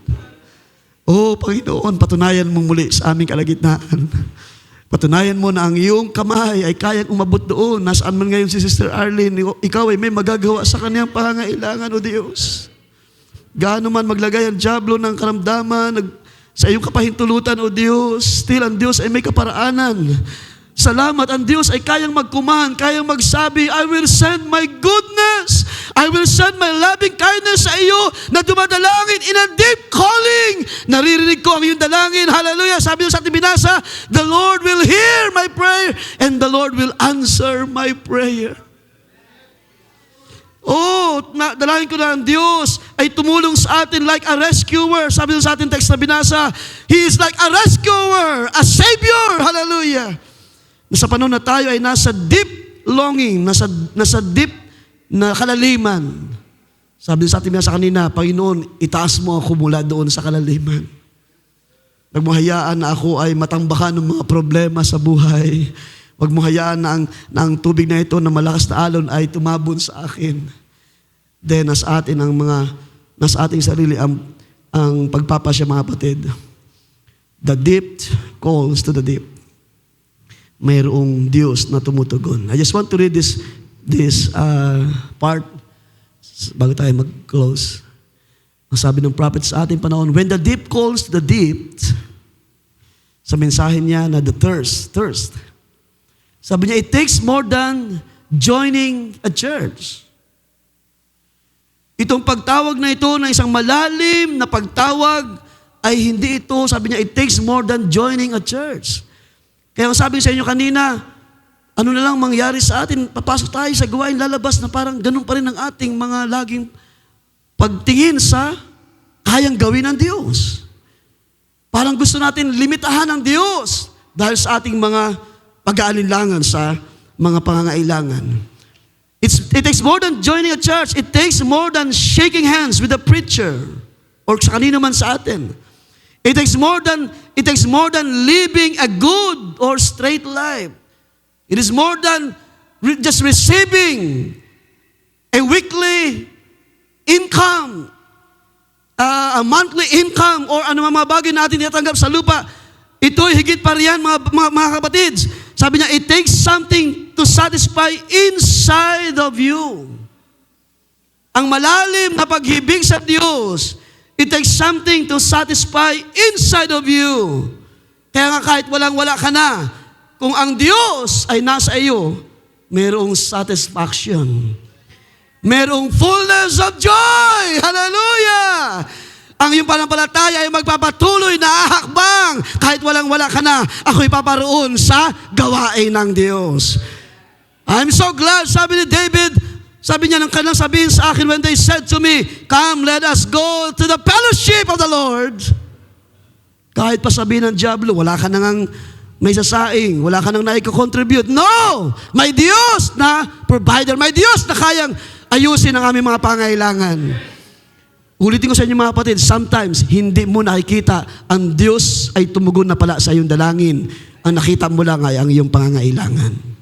Oh, Panginoon, patunayan mo muli sa aming kalagitnaan. Patunayan mo na ang iyong kamay ay kayang umabot doon. Nasaan man ngayon si Sister Arlene, ikaw ay may magagawa sa kanyang pangangailangan, O Diyos. Gaano man maglagay ang dyablo ng karamdaman, sa iyong kapahintulutan, O Diyos, still ang Diyos ay may kaparaanan. Salamat, ang Diyos ay kayang magkuman, kayang magsabi, I will send my goodness, I will send my loving kindness sa iyo na dumadalangin in a deep calling. Naririnig ko ang iyong dalangin. Hallelujah. Sabi sa ating binasa, the Lord will hear my prayer and the Lord will answer my prayer. Oh, dalangin ko na ang Diyos ay tumulong sa atin like a rescuer. Sabi sa ating text na binasa, He is like a rescuer, a savior. Hallelujah. Sa panahon na tayo ay nasa deep longing, nasa deep na kalaliman. Sabi sa ating binasa kanina, Panginoon, itaas mo ako mula doon sa kalaliman. Huwag mo hayaan na ako ay matangbakan ng mga problema sa buhay. Huwag mo hayaan na ang tubig na ito na malakas na alon ay tumabon sa akin. Then, nasa ating sarili ang pagpapasya, mga kapatid. The deep calls to the deep. Mayroong Diyos na tumutugon. I just want to read this part bago tayo mag-close. Ang sabi ng prophet sa ating panahon, when the deep calls to the deep, sa mensahe niya na the thirst. Sabi niya, it takes more than joining a church. Itong pagtawag na ito na isang malalim na pagtawag ay hindi ito, sabi niya, it takes more than joining a church. Kaya ang sabi sa inyo kanina, ano na lang mangyari sa atin, papasok tayo sa gawain, lalabas na parang ganun pa rin ang ating mga laging pagtingin sa kayang gawin ng Diyos. Parang gusto natin limitahan ng Diyos dahil sa ating mga pag-aalinlangan sa mga pangangailangan. It takes more than joining a church. It takes more than shaking hands with a preacher or sa kanino man sa atin. It takes more than living a good or straight life. It is more than just receiving a weekly income, a monthly income, or ano mga bagay natin tinatanggap sa lupa. Ito'y higit pa riyan, mga kapatids. Sabi niya, it takes something to satisfy inside of you. Ang malalim na pag-ibig sa Diyos, it takes something to satisfy inside of you. Kaya nga kahit walang-wala ka na, kung ang Diyos ay nasa iyo, mayroong satisfaction. Mayroong fullness of joy. Hallelujah! Ang iyong panampalataya ay magpapatuloy na ahakbang. Kahit walang-wala ka na, ako'y paparoon sa gawain ng Diyos. I'm so glad, sabi ni David, sabi niya ng kanilang sabihin sa akin when they said to me, "Come, let us go to the fellowship of the Lord." Kahit pa sabihin ng diablo, wala ka nang may sasaing, wala ka nang naiko-contribute. No! May Diyos na provider, may Diyos na kayang ayusin ang aming mga pangailangan. Ulitin ko sa inyo mga kapatid, sometimes hindi mo nakikita ang Diyos ay tumugon na pala sa iyong dalangin. Ang nakita mo lang ay ang iyong pangangailangan.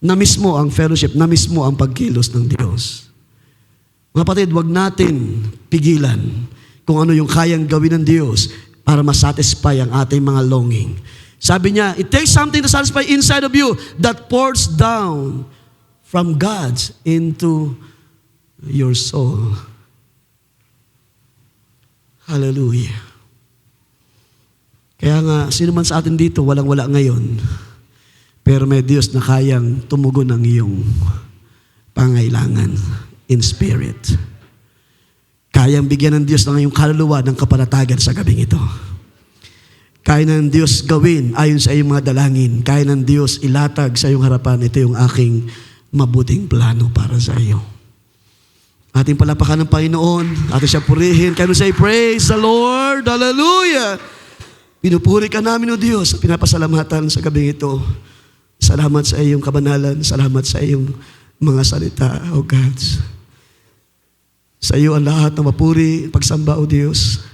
Na-miss mo ang fellowship, na-miss mo ang pagkilos ng Diyos. Mga kapatid, wag natin pigilan kung ano yung kayang gawin ng Diyos para masatisfy ang ating mga longing. Sabi niya, it takes something to satisfy inside of you that pours down from God's into your soul. Hallelujah. Kaya nga, sino man sa atin dito, walang-wala ngayon. Pero may Diyos na kayang tumugon ng iyong pangailangan in spirit. Kayang bigyan ng Diyos ng iyong kaluluwa ng kapanatagan sa gabing ito. Kaya ng Diyos gawin ayon sa iyong mga dalangin. Kaya ng Diyos ilatag sa iyong harapan, ito yung aking mabuting plano para sa iyo. Ating palapakan ng Panginoon, ating siya purihin. Can we say, praise the Lord? Hallelujah! Pinupuri ka namin, O Diyos, at pinapasalamatan sa gabing ito. Salamat sa iyong kabanalan, salamat sa iyong mga salita, O God. Sa iyo ang lahat ng mapuri, pagsamba, O Diyos.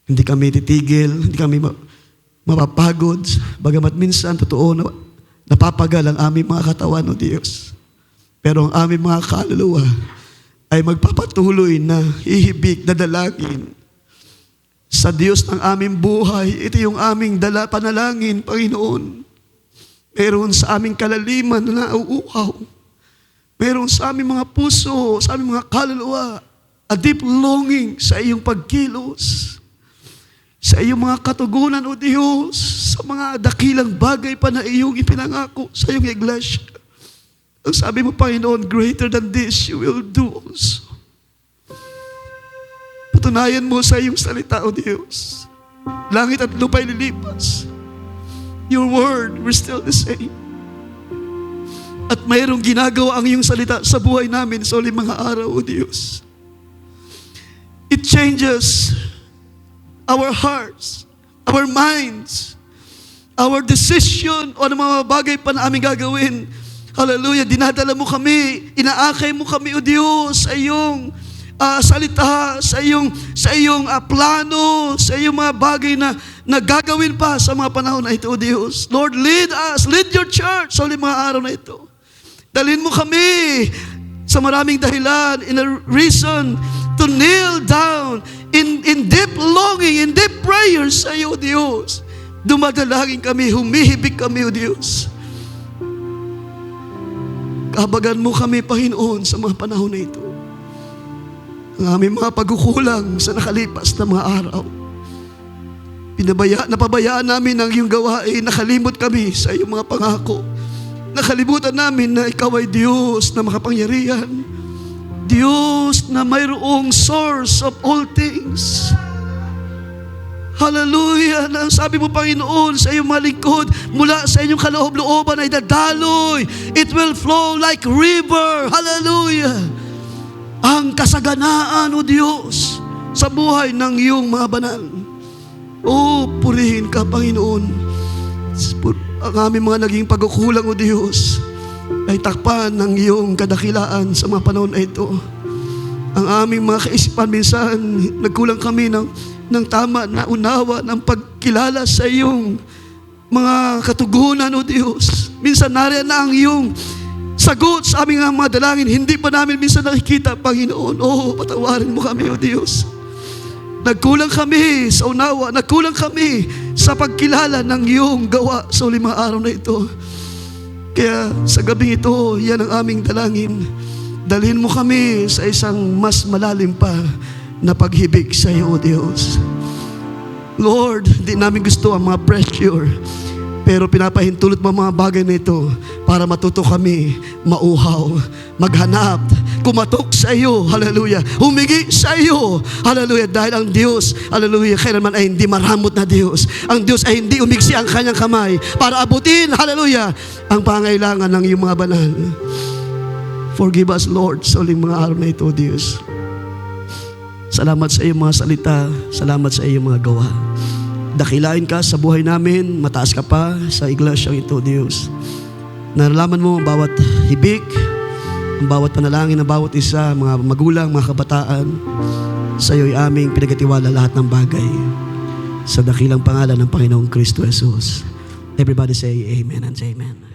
Hindi kami titigil, hindi kami mapapagod, bagamat minsan, totoo, napapagal ang aming mga katawan, O Diyos. Pero ang aming mga kaluluwa ay magpapatuloy na hihibik na dalangin sa Diyos ng aming buhay. Ito yung aming panalangin, Panginoon. Meron sa aming kalaliman na nauuhaw. Meron sa aming mga puso, sa aming mga kaluluwa, a deep longing sa iyong pagkilos. Sa iyong mga katugunan, O Diyos, sa mga dakilang bagay pa na iyong ipinangako sa iyong iglesia. Ang sabi mo, Panginoon, greater than this you will do also. Patunayan mo sa iyong salita, O Diyos. Langit at lupa'y lilipas. Your word will still the same. At mayroong ginagawa ang iyong salita sa buhay namin sa uling mga araw, O Diyos. It changes our hearts, our minds, our decision o ano mga bagay pa na aming gagawin. Hallelujah, dinadala mo kami, inaakay mo kami, O Diyos, sa iyong salita, sa iyong plano, sa iyong mga bagay na gagawin pa sa mga panahon na ito, O Diyos. Lord, lead us, lead your church sa mga araw na ito. Dalhin mo kami sa maraming dahilan, in a reason to kneel down in deep longing, in deep prayers sa iyo, O Diyos. Dumadalangin kami, humihibik kami, O Diyos. Kabagan mo kami, Panginoon, sa mga panahon na ito. Ang aming mga pagkukulang sa nakalipas na mga araw. Napabayaan namin ang iyong gawain, nakalimot kami sa iyong mga pangako. Nakalimutan namin na ikaw ay Diyos na makapangyarihan. Diyos na mayroong source of all things. Hallelujah! Na sabi mo, Panginoon, sa iyong mga lingkod, mula sa inyong kaloob-looban ay dadaloy. It will flow like river. Hallelujah! Ang kasaganaan, O Diyos, sa buhay ng iyong mga banal. O, purihin ka, Panginoon. Ang aming mga naging pagkukulang, O Diyos, ay takpan ng iyong kadakilaan sa mga panahon na ito. ang aming mga kaisipan minsan, nagkulang kami ng tama na unawa ng pagkilala sa iyong mga katugunan, O Diyos. Minsan nariyan na ang iyong sagot sa aming mga dalangin. Hindi pa namin minsan nakikita, Panginoon. Patawarin mo kami, O Diyos. Nagkulang kami sa unawa, nagkulang kami sa pagkilala ng iyong gawa sa uling mga araw na ito. Kaya sa gabing ito, yan ang aming dalangin. Dalhin mo kami sa isang mas malalim pa na paghibig sa iyo, O Diyos. Lord, hindi namin gusto ang mga pressure, pero pinapahintulot mo mga bagay na ito para matuto kami mauhaw, maghanap, kumatok sa iyo, hallelujah, humingi sa iyo, hallelujah, dahil ang Diyos, hallelujah, kailanman ay hindi maramot na Diyos. Ang Diyos ay hindi umigsi ang kanyang kamay para abutin, hallelujah, ang pangailangan ng iyong mga banal. Forgive us, Lord, sa uling mga araw na ito, Diyos. Salamat sa iyong mga salita, salamat sa iyong mga gawa. Dakilain ka sa buhay namin, mataas ka pa sa iglesyang ito, Diyos. Nalalaman mo ang bawat hibik, ang bawat panalangin ng bawat isa, mga magulang, mga kabataan. Sa iyo'y aming pinagatiwala lahat ng bagay. Sa dakilang pangalan ng Panginoong Kristo Jesus. Everybody say amen and say amen.